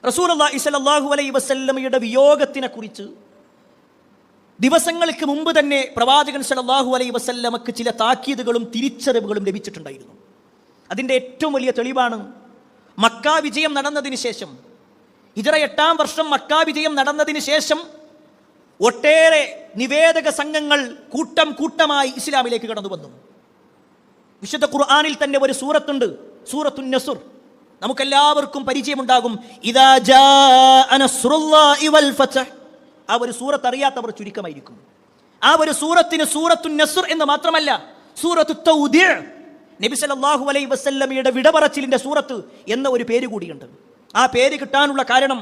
റസൂലുള്ളാഹി സ്വല്ലല്ലാഹു അലൈഹി വസല്ലമയുടെ വിയോഗത്തിനെ കുറിച്ച് ദിവസങ്ങൾക്ക് മുമ്പ് തന്നെ പ്രവാചകൻ സ്വല്ലല്ലാഹു അലൈഹി വസല്ലമക്ക് ചില താക്കീതുകളും തിരിച്ചറിവുകളും ലഭിച്ചിട്ടുണ്ടായിരുന്നു. അതിൻ്റെ ഏറ്റവും വലിയ തെളിവാണ് മക്ക വിജയം നടന്നതിന് ശേഷം, ഹിജ്റ 8-ാം വർഷം മക്ക വിജയം നടന്നതിന് ശേഷം ഒട്ടേറെ നിവേദക സംഘങ്ങൾ കൂട്ടം കൂട്ടമായി ഇസ്ലാമിലേക്ക് കടന്നു വന്നു. വിശുദ്ധ ഖുർആനിൽ തന്നെ ഒരു സൂറത്തുണ്ട്, സൂറത്തുൻ നസ്ർ. നമുക്കെല്ലാവർക്കും പരിചയമുണ്ടാകും. ഇദാ ജാഅ നസ്റുല്ലാഹി വൽ ഫത്ഹ്. ആ ഒരു സൂറത്ത് അറിയാത്തവർ ചുരുക്കമായിരിക്കും. ആ ഒരു സൂറത്തിന് സൂറത്തുൻ നസ്ർ എന്ന് മാത്രമല്ല, സൂറത്തു തൗദീഅ്, നബി സല്ലല്ലാഹു അലൈഹി വസല്ലമയുടെ വിടപറച്ചിലിന്റെ സൂറത്ത് എന്ന ഒരു പേര് കൂടിയുണ്ട്. ആ പേര് കിട്ടാനുള്ള കാരണം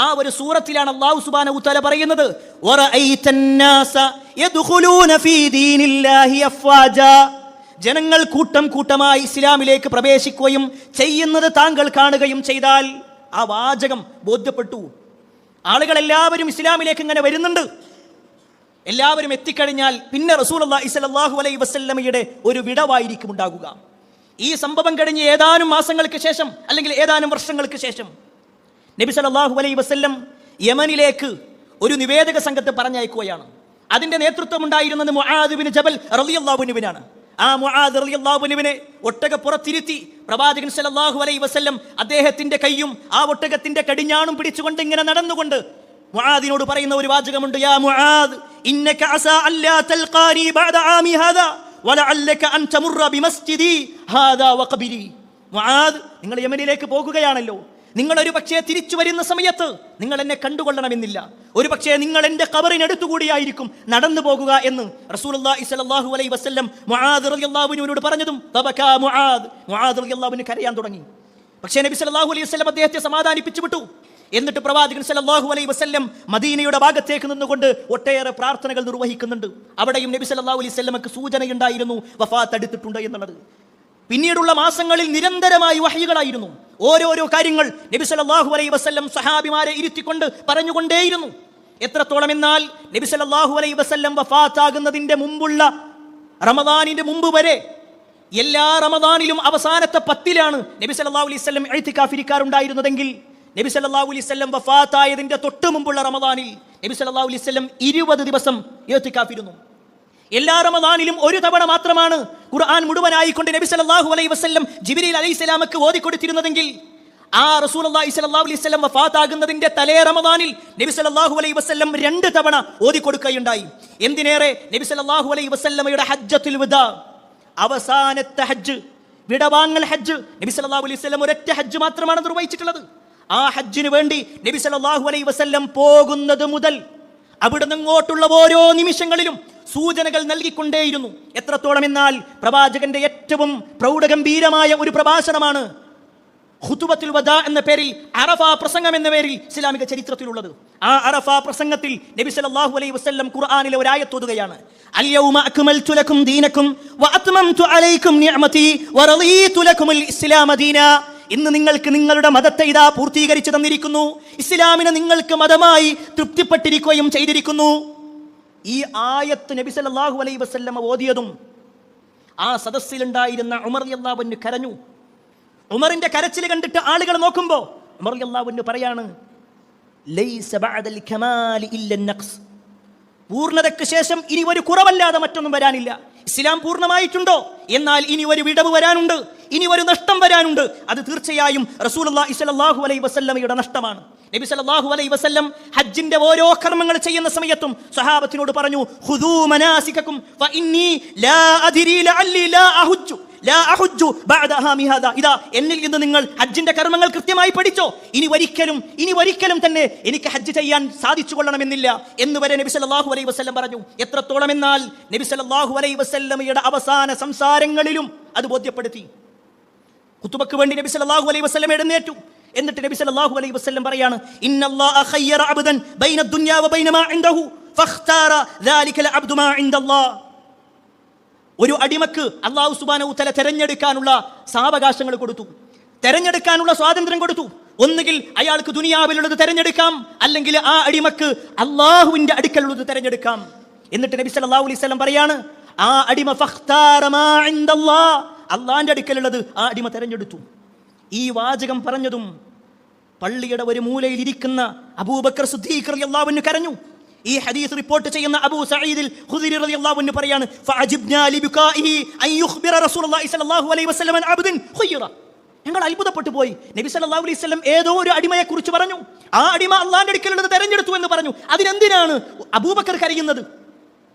ആ ഒരു സൂറത്തിലാണ് അല്ലാഹു സുബ്ഹാനഹു വ തആല പറയുന്നത്, വറഅയ്തന്നാസ യദ്ഖുലൂന ഫീ ദീനില്ലാഹി അഫ്വാജാ. ജനങ്ങൾ കൂട്ടം കൂട്ടമായി ഇസ്ലാമിലേക്ക് പ്രവേശിക്കുകയും ചെയ്യുന്നത് താങ്കൾ കാണുകയും ചെയ്താൽ. ആ വാചകം ബോധ്യപ്പെട്ടു. ആളുകൾ എല്ലാവരും ഇസ്ലാമിലേക്ക് ഇങ്ങനെ വരുന്നുണ്ട്. എല്ലാവരും എത്തിക്കഴിഞ്ഞാൽ പിന്നെ റസൂലുള്ളാഹി സ്വല്ലല്ലാഹു അലൈഹി വസല്ലമയുടെ ഒരു വിടവായിരിക്കും ഉണ്ടാകുക. ഈ സംഭവം കഴിഞ്ഞ് ഏതാനും മാസങ്ങൾക്ക് ശേഷം അല്ലെങ്കിൽ ഏതാനും വർഷങ്ങൾക്ക് ശേഷം നബി സല്ലല്ലാഹു അലൈഹി വസല്ലം യമനിലേക്ക് ഒരു നിവേദക സംഘത്തെ പറഞ്ഞയക്കുകയാണ്. അതിന്റെ നേതൃത്വം ഉണ്ടായിരുന്നത് മുആദ് ബിൻ ജബൽ റളിയല്ലാഹു അൻഹുവിനാണ്. ആ മുആദ് റളിയല്ലാഹു അൻഹുവിനെ ഒട്ടകപ്പുറത്തിരുത്തി പ്രവാചകൻ സല്ലല്ലാഹു അലൈഹി വസല്ലം അദ്ദേഹത്തിന്റെ കൈയും ആ ഒട്ടകത്തിന്റെ കടിഞ്ഞാണും പിടിച്ചുകൊണ്ട് ഇങ്ങനെ നടന്നുകൊണ്ട് മുആദിനോട് പറയുന്ന ഒരു വാചകമുണ്ട്, യാ മുആദ് ഇന്നക അസാ അല്ലാ തൽഖാനി ബഅദ ആമി ഹാദാ വലഅല്ലക അൻ തമുറ ബിമസ്ജിദി ഹാദാ വഖബരി. മുആദ്, നിങ്ങൾ യമനിലേക്ക് പോകുകയാണല്ലോ, നിങ്ങൾ ഒരു പക്ഷേ തിരിച്ചു വരുന്ന സമയത്ത് നിങ്ങൾ എന്നെ കണ്ടുകൊള്ളണമെന്നില്ല. ഒരു പക്ഷേ നിങ്ങൾ എൻ്റെ ഖബറിനടുത്തുകൂടിയായിരിക്കും നടന്നു പോകുക എന്ന് റസൂലുള്ളാഹി സ്വല്ലല്ലാഹു അലൈഹി വസല്ലം മുആദ് റളിയല്ലാഹു അൻഹുവിനോട് പറഞ്ഞതും തബകാ മുആദ് റളിയല്ലാഹു അൻഹു കരയാൻ തുടങ്ങി. പക്ഷേ നബി സല്ലല്ലാഹു അലൈഹി വസല്ലം അദ്ദേഹത്തെ സമാധാനിപ്പിച്ചു വിട്ടു. എന്നിട്ട് പ്രവാചകൻ സല്ലല്ലാഹു അലൈഹി വസല്ലം മദീനയുടെ ഭാഗത്തേക്ക് നിന്നുകൊണ്ട് ഒട്ടേറെ പ്രാർത്ഥനകൾ നിർവഹിക്കുന്നുണ്ട്. അവിടെയും നബി സല്ലല്ലാഹു അലൈഹി വസല്ലമക്ക് സൂചനയുണ്ടായിരുന്നു വഫാത്ത് അടുത്തിട്ടുണ്ട് എന്നുള്ളത്. പിന്നീടുള്ള മാസങ്ങളിൽ നിരന്തരമായി വഹ്യുകളായിരുന്നു. ഓരോരോ കാര്യങ്ങൾ നബി സല്ലല്ലാഹു അലൈഹി വസല്ലം സഹാബിമാരെ ഇരുത്തിക്കൊണ്ട് പറഞ്ഞുകൊണ്ടേയിരുന്നു. എത്രത്തോളം എന്നാൽ നബി സല്ലല്ലാഹു അലൈഹി വസല്ലം വഫാത്താകുന്നതിന്റെ മുമ്പുള്ള റമദാനിന്റെ മുമ്പ് വരെ എല്ലാ റമദാനിലും അവസാനത്തെ 10-ലാണ് നബി സല്ലല്ലാഹു അലൈഹി വസല്ലം ഇഅ്തികാഫ് ഇരിക്കാറുണ്ടായിരുന്നതെങ്കിൽ നബി സല്ലല്ലാഹു അലൈഹി വസല്ലം വഫാത്തായതിന്റെ തൊട്ട് മുമ്പുള്ള റമദാനിൽ നബി സല്ലല്ലാഹു അലൈഹി വസല്ലം 20 ദിവസം ഇഅ്തികാഫ് ഇരുന്നു. എല്ലാ റമദാനിലും ഒരു തവണ മാത്രമാണ് ഖുർആൻ മുഴുവനായിക്കൊണ്ട് നബി സല്ലല്ലാഹു അലൈഹി വസല്ലം ജിബ്രീൽ അലൈഹിസ്സലാമക്ക് ഓതിക്കൊടുത്തിരുന്നതെങ്കിൽ ആ റസൂലുള്ളാഹി സ്വല്ലല്ലാഹു അലൈഹി വസല്ലം വഫാത്താകുന്നതിന്റെ തലേ റമദാനിൽ നബി സല്ലല്ലാഹു അലൈഹി വസല്ലം 2 തവണ ഓതിക്കൊടുക്കുകയുണ്ടായി. എന്തിനേറെ നബി സല്ലല്ലാഹു അലൈഹി വസല്ലമയുടെ ഹജ്ജത്തുൽ വദാ, അവസാനത്തെ ഹജ്ജ്, വിടവാങ്ങൽ ഹജ്ജ്, നബി സല്ലല്ലാഹു അലൈഹി വസല്ലം ഒരൊറ്റ ഹജ്ജ് മാത്രമാണ് നിർവഹിച്ചിട്ടുള്ളത്. ആ ഹജ്ജിന് വേണ്ടി നബി സല്ലല്ലാഹു അലൈഹി വസല്ലം പോകുന്നത് മുതൽ അവിടുന്ന് അങ്ങോട്ടുള്ള ഓരോ നിമിഷങ്ങളിലും സൂചനകൾ നൽകിക്കൊണ്ടേയിരുന്നു. എത്രത്തോളം എന്നാൽ പ്രവാചകന്റെ ഏറ്റവും പ്രൗഢഗംഭീരമായ ഒരു പ്രഭാഷണമാണ് ഖുതുബത്തുൽ വദാ എന്ന പേരിൽ, അറഫ പ്രസംഗം എന്ന പേരിൽ ഇസ്ലാമിക ചരിത്രത്തിലുള്ളത്. ആ അറഫ പ്രസംഗത്തിൽ നബി സല്ലല്ലാഹു അലൈഹി വസല്ലം ഖുർആനിലെ ഒരു ആയത്ത് ഓതുകയാണ്, അൽയൗമ അക്മൽതു ലക്കും ദീനക്കും വഅത്മംതു അലൈക്കും നിഅമതി വറളീതു ലക്കുമുൽ ഇസ്ലാമ ദീനാ. ഇന്ന് നിങ്ങൾക്ക് നിങ്ങളുടെ മതത്തെ ഇതാ പൂർത്തീകരിച്ചു തന്നിരിക്കുന്നു, ഇസ്ലാമിനെ നിങ്ങൾക്ക് മതമായി തൃപ്തിപ്പെട്ടിരിക്കുകയും ചെയ്തിരിക്കുന്നു. ഈ ആയത്ത് നബി സല്ലല്ലാഹു അലൈഹി വസല്ലം ഓതിയതും ആ സദസ്സിലുണ്ടായിരുന്ന ഉമർ റളിയല്ലാഹു അൻഹു കരഞ്ഞു. ഉമറിന്റെ കരച്ചിൽ കണ്ടിട്ട് ആളുകൾ നോക്കുമ്പോൾ ഉമർ റളിയല്ലാഹു അൻഹു പറയാണ്, ലൈസ ബഅദൽ കമാലി ഇല്ല നഖ്സ്. പൂർണ്ണതയ്ക്ക് ശേഷം ഇനി ഒരു കുറവല്ലാതെ മറ്റൊന്നും വരാനില്ല. ഇസ്ലാം പൂർണ്ണമായിട്ടുണ്ടോ? എന്നാൽ ഇനി ഒരു വിടവ് വരാനുണ്ട്, ഇനി ഒരു നഷ്ടം വരാനുണ്ട്. അത് തീർച്ചയായും റസൂലുള്ളാഹി സ്വല്ലല്ലാഹു അലൈഹി വസല്ലമയുടെ നഷ്ടമാണ്. നബി സല്ലല്ലാഹു അലൈഹി വസല്ലം ഹജ്ജിന്റെ ഓരോ കർമ്മങ്ങൾ ചെയ്യുന്ന സമയത്തും സ്വഹാബത്തിനോട് പറഞ്ഞു, ഖുദൂ മനാസികക്കും ഫഇന്നി ലാ അദ്രി ലഅല്ലി ലാ അഹുജ്ജു ബഅദ ആമി ഹാദാ. ഇതാ എന്നിൽ നിന്ന് നിങ്ങൾ ഹജ്ജിന്റെ കർമ്മങ്ങൾ കൃത്യമായി പഠിച്ചോ, ഇനി ഒരിക്കലും തന്നെ എനിക്ക് ഹജ്ജ് ചെയ്യാൻ സാധിച്ചു കൊള്ളണമെന്നില്ല എന്ന് വരെ നബി സല്ലല്ലാഹു അലൈഹി വസല്ലം പറഞ്ഞു. എത്രത്തോളം എന്നാൽ നബി സല്ലല്ലാഹു അലൈഹി വസല്ലമയുടെ അവസാന സംസാരങ്ങളിലും അത് ബോധ്യപ്പെടുത്തി. ഖുതുബക്ക് വേണ്ടി നബി സല്ലല്ലാഹു അലൈഹി വസല്ലം എഴുന്നേറ്റു. എന്നിട്ട് നബി സല്ലല്ലാഹു അലൈഹി വസല്ലം പറയാണ്, ഇന്നല്ലാഹ ഖയ്യറ അബ്ദൻ ബൈന ദുനിയ വബൈന മാ ഇൻദഹു ഫഖ്താറ ദാലിക അൽഅബ്ദു മാ ഇൻദല്ലാഹ്. ഒരു അടിമക്ക് അല്ലാഹു സുബ്ഹാനഹു തആല തെരഞ്ഞെടുക്കാനുള്ള സാവകാശങ്ങൾ കൊടുത്തു, തെരഞ്ഞെടുക്കാനുള്ള സ്വാതന്ത്ര്യം കൊടുത്തു. ഒന്നുകിൽ അയാൾക്ക് ദുനിയാവിലുള്ളത് തെരഞ്ഞെടുക്കാം, അല്ലെങ്കിൽ ആ അടിമക്ക് അല്ലാഹുവിന്റെ അടുക്കലുള്ളത് തെരഞ്ഞെടുക്കാം. എന്നിട്ട് നബി സല്ലല്ലാഹു അലൈഹി വസല്ലം പറയാണ്, ആ അടിമ ഫഖ്താറ മാ ഇൻദല്ലാഹ്, അല്ലാഹുവിന്റെ അടുക്കലുള്ളത് ആ അടിമ തെരഞ്ഞെടുത്തു. ഈ വാചകം പറഞ്ഞതും പള്ളിയുടെ ഒരു മൂലയിൽ ഇരിക്കുന്ന അബൂബക്കർ സിദ്ദീഖ് റളിയല്ലാഹു അൻഹു കരഞ്ഞു. ഈ ഹദീസ് റിപ്പോർട്ട് ചെയ്യുന്ന അബൂ സഈദ് അൽ ഖുദരി റളിയല്ലാഹു അൻഹു പറയാണ്, ഫഅജിബ്നാ ലിബുകാഇഹി അൻ യുഖ്ബിറ റസൂലുള്ളാഹി സ്വല്ലല്ലാഹു അലൈഹി വസല്ലം അൻ അബ്ദിൻ ഖുയ്റ. ഞങ്ങൾ അത്ഭുതപ്പെട്ടു പോയി. നബി സല്ലല്ലാഹു അലൈഹി വസല്ലം ഏതോ ഒരു അടിമയെ കുറിച്ച് പറഞ്ഞു. ആ അടിമ അള്ളാഹുവിന്റെ അടുക്കലുള്ളത് തെരഞ്ഞെടുത്തു എന്ന് പറഞ്ഞു. അതിനെന്തിനാണ് അബൂബക്കർ കരയുന്നത്?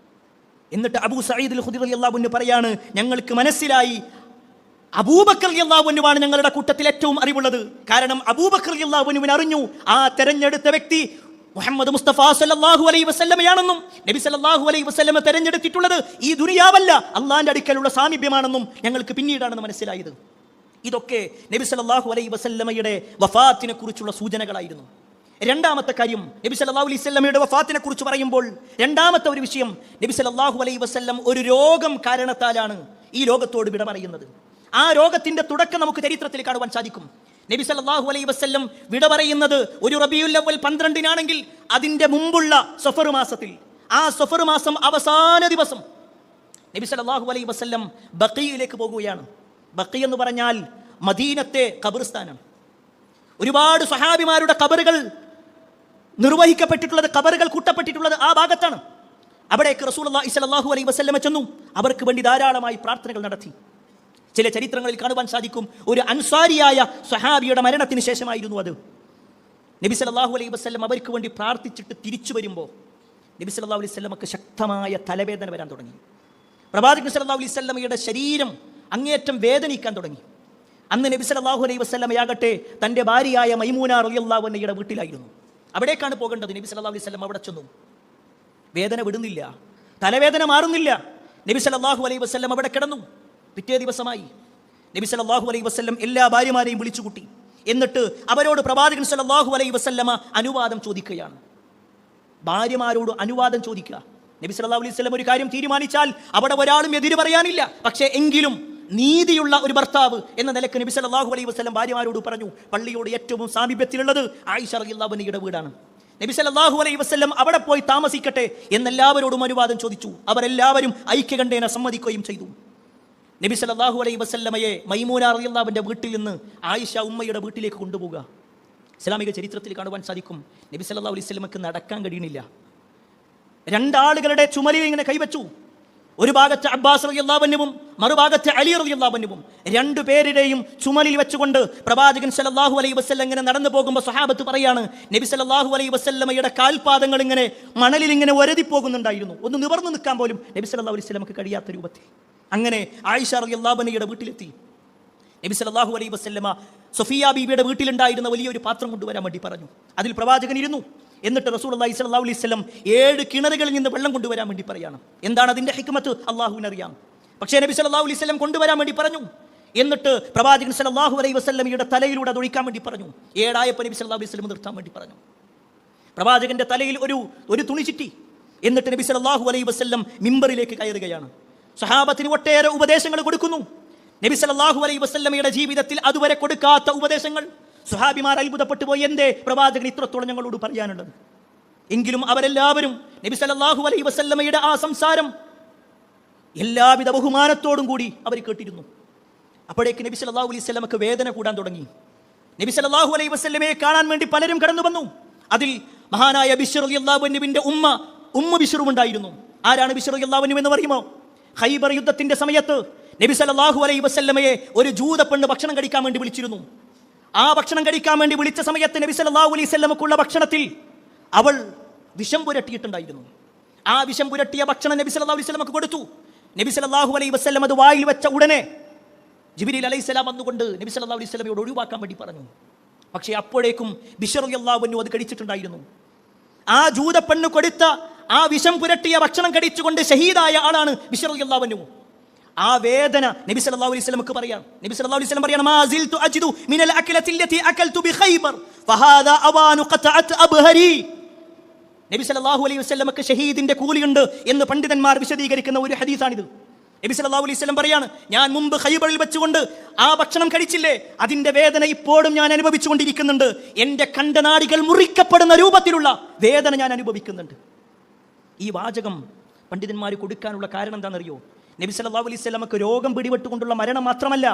എന്നിട്ട് അബൂ സഈദ് അൽ ഖുദരി റളിയല്ലാഹു അൻഹു പറയാണ്, ഞങ്ങൾക്ക് മനസ്സിലായി അബൂബക്കർ റളിയല്ലാഹു അൻഹുവാണ് ഞങ്ങളുടെ കൂട്ടത്തിൽ ഏറ്റവും അറിവുള്ളത്. കാരണം അബൂബക്കർ റളിയല്ലാഹു അൻഹുവിനെ അറിഞ്ഞു ആ തെരഞ്ഞെടുത്ത വ്യക്തി മുഹമ്മദ് മുസ്തഫ സല്ലല്ലാഹു അലൈഹി വസല്ലമയാണെന്നും നബി സല്ലല്ലാഹു അലൈഹി വസല്ലമ തെരഞ്ഞെടുത്തിട്ടുള്ളത് ഈ ദുനിയാവല്ല അള്ളാഹിന്റെ അടുക്കലുള്ള സാമീപ്യമാണെന്നും ഞങ്ങൾക്ക് പിന്നീടാണ് മനസ്സിലായത്. ഇതൊക്കെ നബി സല്ലല്ലാഹു അലൈഹി വസല്ലമയുടെ വഫാത്തിനെ കുറിച്ചുള്ള സൂചനകളായിരുന്നു. രണ്ടാമത്തെ കാര്യം, നബി സല്ലല്ലാഹു അലൈഹി വസല്ലമയുടെ വഫാത്തിനെ കുറിച്ച് പറയുമ്പോൾ രണ്ടാമത്തെ ഒരു വിഷയം, നബി സല്ലല്ലാഹു അലൈഹി വസല്ലം ഒരു രോഗം കാരണത്താലാണ് ഈ ലോകത്തോട് വിട പറയുന്നത്. ആ രോഗത്തിന്റെ തുടക്കം നമുക്ക് ചരിത്രത്തിൽ കാണുവാൻ സാധിക്കും. നബി സല്ലല്ലാഹു അലൈഹി വസല്ലം വിട പറയുന്നത് ഒരു റബീഉൽ അവ്വൽ 12-നാണെങ്കിൽ അതിന്റെ മുമ്പുള്ള സഫർ മാസത്തിൽ, ആ സഫർ മാസം അവസാന ദിവസം നബി സല്ലല്ലാഹു അലൈഹി വസല്ലം ബഖീയിലേക്ക് പോകുകയാണ്. ബഖീ എന്ന് പറഞ്ഞാൽ മദീനത്തെ ഖബർസ്ഥാനം. ഒരുപാട് സ്വഹാബിമാരുടെ ഖബറുകൾ നിർവഹിക്കപ്പെട്ടിട്ടുള്ളത്, ഖബറുകൾ കൂട്ടപ്പെട്ടിട്ടുള്ളത് ആ ഭാഗത്താണ്. അവിടേക്ക് റസൂലുള്ളാഹി സ്വല്ലല്ലാഹു അലൈഹി വസല്ലം ചെന്നു. അവർക്ക് വേണ്ടി ധാരാളമായി പ്രാർത്ഥനകൾ നടത്തി. ചില ചരിത്രങ്ങളിൽ കാണുവാൻ സാധിക്കും, ഒരു അൻസാരിയായ സ്വഹാബിയുടെ മരണത്തിന് ശേഷമായിരുന്നു അത്. നബി സല്ലല്ലാഹു അലൈഹി വസല്ലം അവർക്ക് വേണ്ടി പ്രാർത്ഥിച്ചിട്ട് തിരിച്ചു വരുമ്പോൾ നബി സല്ലല്ലാഹു അലൈഹി വസല്ലമക്ക് ശക്തമായ തലവേദന വരാൻ തുടങ്ങി. പ്രവാചകൻ സല്ലല്ലാഹു അലൈഹി വസല്ലമയുടെ ശരീരം അങ്ങേറ്റം വേദനിക്കാൻ തുടങ്ങി. അന്ന് നബി സല്ലല്ലാഹു അലൈഹി വസല്ലമയാകട്ടെ തൻ്റെ ഭാര്യയായ മൈമൂന റളിയല്ലാഹു അൻഹയുടെ വീട്ടിലായിരുന്നു. അവിടേക്കാണ് പോകേണ്ടത്. നബി സല്ലല്ലാഹു അലൈഹി വസല്ലം അവിടെ ചെന്നു. വേദന വിടുന്നില്ല, തലവേദന മാറുന്നില്ല. നബി സല്ലല്ലാഹു അലൈഹി വസല്ലം അവിടെ കിടന്നു. പിറ്റേ ദിവസമായി നബി സല്ലല്ലാഹു അലൈഹി വസല്ലം എല്ലാ ഭാര്യമാരെയും വിളിച്ചുകൂട്ടി. എന്നിട്ട് അവരോട് പ്രവാചകൻ സല്ലല്ലാഹു അലൈഹി വസല്ലമ അനുവാദം ചോദിക്കുകയാണ്. ഭാര്യമാരോട് അനുവാദം ചോദിക്കുക. നബി സല്ലല്ലാഹു അലൈഹി വസല്ലം ഒരു കാര്യം തീരുമാനിച്ചാൽ അവിടെ ഒരാളും എതിര് പറയാനില്ല. പക്ഷേ എങ്കിലും നീതിയുള്ള ഒരു ഭർത്താവ് എന്ന നിലയ്ക്ക് നബി സല്ലല്ലാഹു അലൈഹി വസല്ലം ഭാര്യമാരോട് പറഞ്ഞു, പള്ളിയോട് ഏറ്റവും സാമീപ്യത്തിലുള്ളത് ആയിഷ റളിയല്ലാഹു അൻഹയുടെ വീടാണ്. നബി സല്ലല്ലാഹു അലൈഹി വസല്ലം അവിടെ പോയി താമസിക്കട്ടെ എന്നെല്ലാവരോടും അനുവാദം ചോദിച്ചു. അവരെല്ലാവരും ഐക്യകണ്ഠേന സമ്മതിക്കുകയും ചെയ്തു. നബി സല്ലല്ലാഹു അലൈഹി വസല്ലമയെ മൈമൂന റളിയല്ലാഹു അൻഹയുടെ വീട്ടിൽ നിന്ന് ആയിഷ ഉമ്മയുടെ വീട്ടിലേക്ക് കൊണ്ടുപോവുക. ഇസ്ലാമിക ചരിത്രത്തിൽ കാണുവാൻ സാധിക്കും, നബി സല്ലല്ലാഹു അലൈഹി വസല്ലമക്ക് നടക്കാൻ കഴിയണില്ല. രണ്ടാളുകളുടെ ചുമലിൽ ഇങ്ങനെ കൈവച്ചു. ഒരു ഭാഗത്ത് അബ്ബാസ് റളിയല്ലാഹു അൻഹുവും മറുഭാഗത്ത് അലി റളിയല്ലാഹു അൻഹുവും രണ്ടുപേരുടെയും ചുമലിൽ വെച്ചുകൊണ്ട് പ്രവാചകൻ സല്ലല്ലാഹു അലൈഹി വസല്ലം ഇങ്ങനെ നടന്നു പോകുമ്പോൾ സ്വഹാബത്ത് പറയാണ്, നബി സല്ലല്ലാഹു അലൈഹി വസല്ലമയുടെ കാൽപാദങ്ങൾ ഇങ്ങനെ മണലിൽ ഇങ്ങനെ ഒരതി പോകുന്നുണ്ടായിരുന്നു. ഒന്ന് നിവർന്നു നിൽക്കാൻ പോലും നബി സല്ലല്ലാഹു അലൈഹി വസല്ലമക്ക് കഴിയാത്ത രൂപത്തിൽ. അങ്ങനെ ആയിഷ റളിയല്ലാഹു അൻഹയുടെ വീട്ടിലെത്തി. നബി സല്ലല്ലാഹു അലൈഹി വസല്ലമ സഫിയ ബീവിയുടെ വീട്ടിലുണ്ടായിരുന്ന വലിയൊരു പാത്രം കൊണ്ടുവരാൻ വേണ്ടി പറഞ്ഞു. അതിൽ പ്രവാചകൻ ഇരുന്നു. എന്നിട്ട് റസൂലുള്ളാഹി സ്വല്ലല്ലാഹു അലൈഹി വസല്ലം 7 കിണറുകളിൽ നിന്ന് വെള്ളം കൊണ്ടുവരാൻ വേണ്ടി പറയാണ്. എന്താണ് അതിന്റെ ഹിക്മത്ത്? അല്ലാഹുവിനറിയാം. പക്ഷേ നബി സല്ലല്ലാഹു അലൈഹി വസല്ലം കൊണ്ടുവരാൻ വേണ്ടി പറഞ്ഞു. എന്നിട്ട് പ്രവാചകൻ സല്ലല്ലാഹു അലൈഹി വസല്ലമയുടെ തലയിലൂടെ അത് ഒഴിക്കാൻ വേണ്ടി പറഞ്ഞു. 7 നബി സല്ലല്ലാഹു അലൈഹി വസല്ലം നിർത്താൻ വേണ്ടി പറഞ്ഞു. പ്രവാചകന്റെ തലയിൽ ഒരു തുണി ചുറ്റി. എന്നിട്ട് നബി സല്ലല്ലാഹു അലൈഹി വസല്ലം മിമ്പറിലേക്ക് കയറുകയാണ്. സ്വഹാബത്തിന് ഒട്ടേറെ ഉപദേശങ്ങൾ കൊടുക്കുന്നു. നബി സല്ലല്ലാഹു അലൈഹി വസല്ലമയുടെ ജീവിതത്തിൽ അതുവരെ കൊടുക്കാത്ത ഉപദേശങ്ങൾ. സ്വഹാബിമാർ അത്ഭുതപ്പെട്ടു പോയി, എന്തേ പ്രവാചകൻ ഇത്രത്തോളം ഞങ്ങളോട് പറയാനുള്ളത്? എങ്കിലും അവരെല്ലാവരും നബി സല്ലല്ലാഹു അലൈഹി വസല്ലമയുടെ ആ സംസാരം എല്ലാവിധ ബഹുമാനത്തോടും കൂടി അവർ കേട്ടിരുന്നു. അപ്പോഴേക്ക് നബി സല്ലല്ലാഹു അലൈഹി വസല്ലമക്ക് വേദന കൂടാൻ തുടങ്ങി. നബി സല്ലല്ലാഹു അലൈഹി വസല്ലമയെ കാണാൻ വേണ്ടി പലരും കടന്നു വന്നു. അതിൽ മഹാനായ ബിശ്ർ റളിയല്ലാഹു അൻഹുവിന്റെ ഉമ്മ ബിശ്റും ഉണ്ടായിരുന്നു. ആരാണ് ബിശ്ർ റളിയല്ലാഹു അൻഹു എന്ന് പറയുമോ? ഖൈബർ യുദ്ധത്തിന്റെ സമയത്ത് നബി സല്ലല്ലാഹു അലൈഹി വസല്ലമയെ ഒരു ജൂത പെണ്ണ് ഭക്ഷണം കഴിക്കാൻ വേണ്ടി വിളിച്ചിരുന്നു. ആ ഭക്ഷണം കഴിക്കാൻ വേണ്ടി വിളിച്ച സമയത്ത് നബി സല്ലല്ലാഹു അലൈഹി വസല്ലമക്കുള്ള ഭക്ഷണത്തിൽ അവൾ വിഷം പുരട്ടിയിട്ടുണ്ടായിരുന്നു. ആ വിഷം പുരട്ടിയ ഭക്ഷണം നബി സല്ലല്ലാഹു അലൈഹി വസല്ലമക്ക് കൊടുത്തു. നബി സല്ലല്ലാഹു അലൈഹി വസല്ലം അത് വായിൽ വെച്ച ഉടനെ ജിബ്രീൽ അലൈഹിസ്സലാം വന്നുകൊണ്ട് നബി സല്ലല്ലാഹു അലൈഹി വസല്ലമയോട് ഒഴിവാക്കാൻ വേണ്ടി പറഞ്ഞു. പക്ഷേ അപ്പോഴേക്കും ബിശ്ർ റളിയല്ലാഹു അൻഹു അത് കഴിച്ചിട്ടുണ്ടായിരുന്നു. ആ ജൂത പെണ്ണ് കൊടുത്ത ആ വിഷം പുരട്ടിയ ഭക്ഷണം കഴിച്ചുകൊണ്ട് ഷഹീദായ ആളാണ് ബിശ്ർ റളിയല്ലാഹു അൻഹു. ആ വേദന നബി സല്ലല്ലാഹു അലൈഹി വസല്ലമക്ക് പറയാം. നബി സല്ലല്ലാഹു അലൈഹി വസല്ലം പറയാണ്, മാ സിൽതു അജിദു മിനൽ അക്ലത്തി അല്ലതി അകൽതു ബിഖൈബർ ഫഹാദാ അവാനു ഖതഅത് അബ്ഹരി. നബി സല്ലല്ലാഹു അലൈഹി വസല്ലമക്ക് ഷഹീദിന്റെ കൂലിയുണ്ട് എന്ന് പണ്ഡിതന്മാർ വിശദീകരിക്കുന്ന ഒരു ഹദീസാണിത്. നബി സല്ലല്ലാഹു അലൈഹി വസല്ലം പറയാണ്, ഞാൻ മുമ്പ് ഖൈബറിൽ വെച്ചുകൊണ്ട് ആ ഭക്ഷണം കഴിച്ചില്ലേ, അതിന്റെ വേദന ഇപ്പോഴും ഞാൻ അനുഭവിച്ചുകൊണ്ടിരിക്കുന്നുണ്ട്. എന്റെ കണ്ടനാടികൾ മുറിക്കപ്പെടുന്ന രൂപത്തിലുള്ള വേദന ഞാൻ അനുഭവിക്കുന്നുണ്ട്. ഈ വാചകം പണ്ഡിതന്മാർ കൊടുക്കാനുള്ള കാരണം എന്താണെന്നറിയോ? നബി സല്ലല്ലാഹു അലൈഹി വസല്ലമക്ക് രോഗം പിടിപെട്ടുകൊണ്ടുള്ള മരണം മാത്രമല്ല,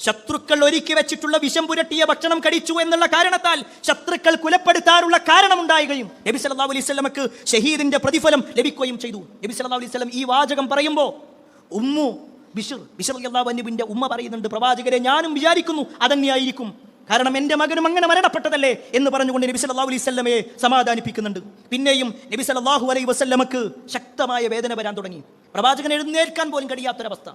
ശത്രുക്കൾ ഒരുക്കി വെച്ചിട്ടുള്ള വിഷം പുരട്ടിയ ഭക്ഷണം കഴിച്ചു എന്നുള്ള കാരണത്താൽ ശത്രുക്കൾ കുലപ്പെടുത്താനുള്ള കാരണമുണ്ടാവുകയും നബി സല്ലല്ലാഹു അലൈഹി വസല്ലമക്ക് ഷഹീദിന്റെ പ്രതിഫലം ലഭിക്കുകയും ചെയ്തു. നബി സല്ലല്ലാഹു അലൈഹി വസല്ലം ഈ വാചകം പറയുമ്പോൾ ഉമ്മു ബിശ്ർ റളിയല്ലാഹു അൻഹുവിന്റെ ഉമ്മ പറയുന്നുണ്ട്, പ്രവാചകരെ ഞാനും വിചാരിക്കുന്നു അതന്നെയായിരിക്കും, കാരണം എൻ്റെ മകനും അങ്ങനെ മരണപ്പെട്ടതല്ലേ എന്ന് പറഞ്ഞുകൊണ്ട് നബി സല്ലല്ലാഹു അലൈഹി വസല്ലമയെ സമാധാനിപ്പിക്കുന്നുണ്ട്. പിന്നെയും നബി സല്ലല്ലാഹു അലൈഹി വസല്ലമക്ക് ശക്തമായ വേദന വരാൻ തുടങ്ങി. പ്രവാചകൻ എഴുന്നേൽക്കാൻ പോലും കഴിയാത്തൊരവസ്ഥ.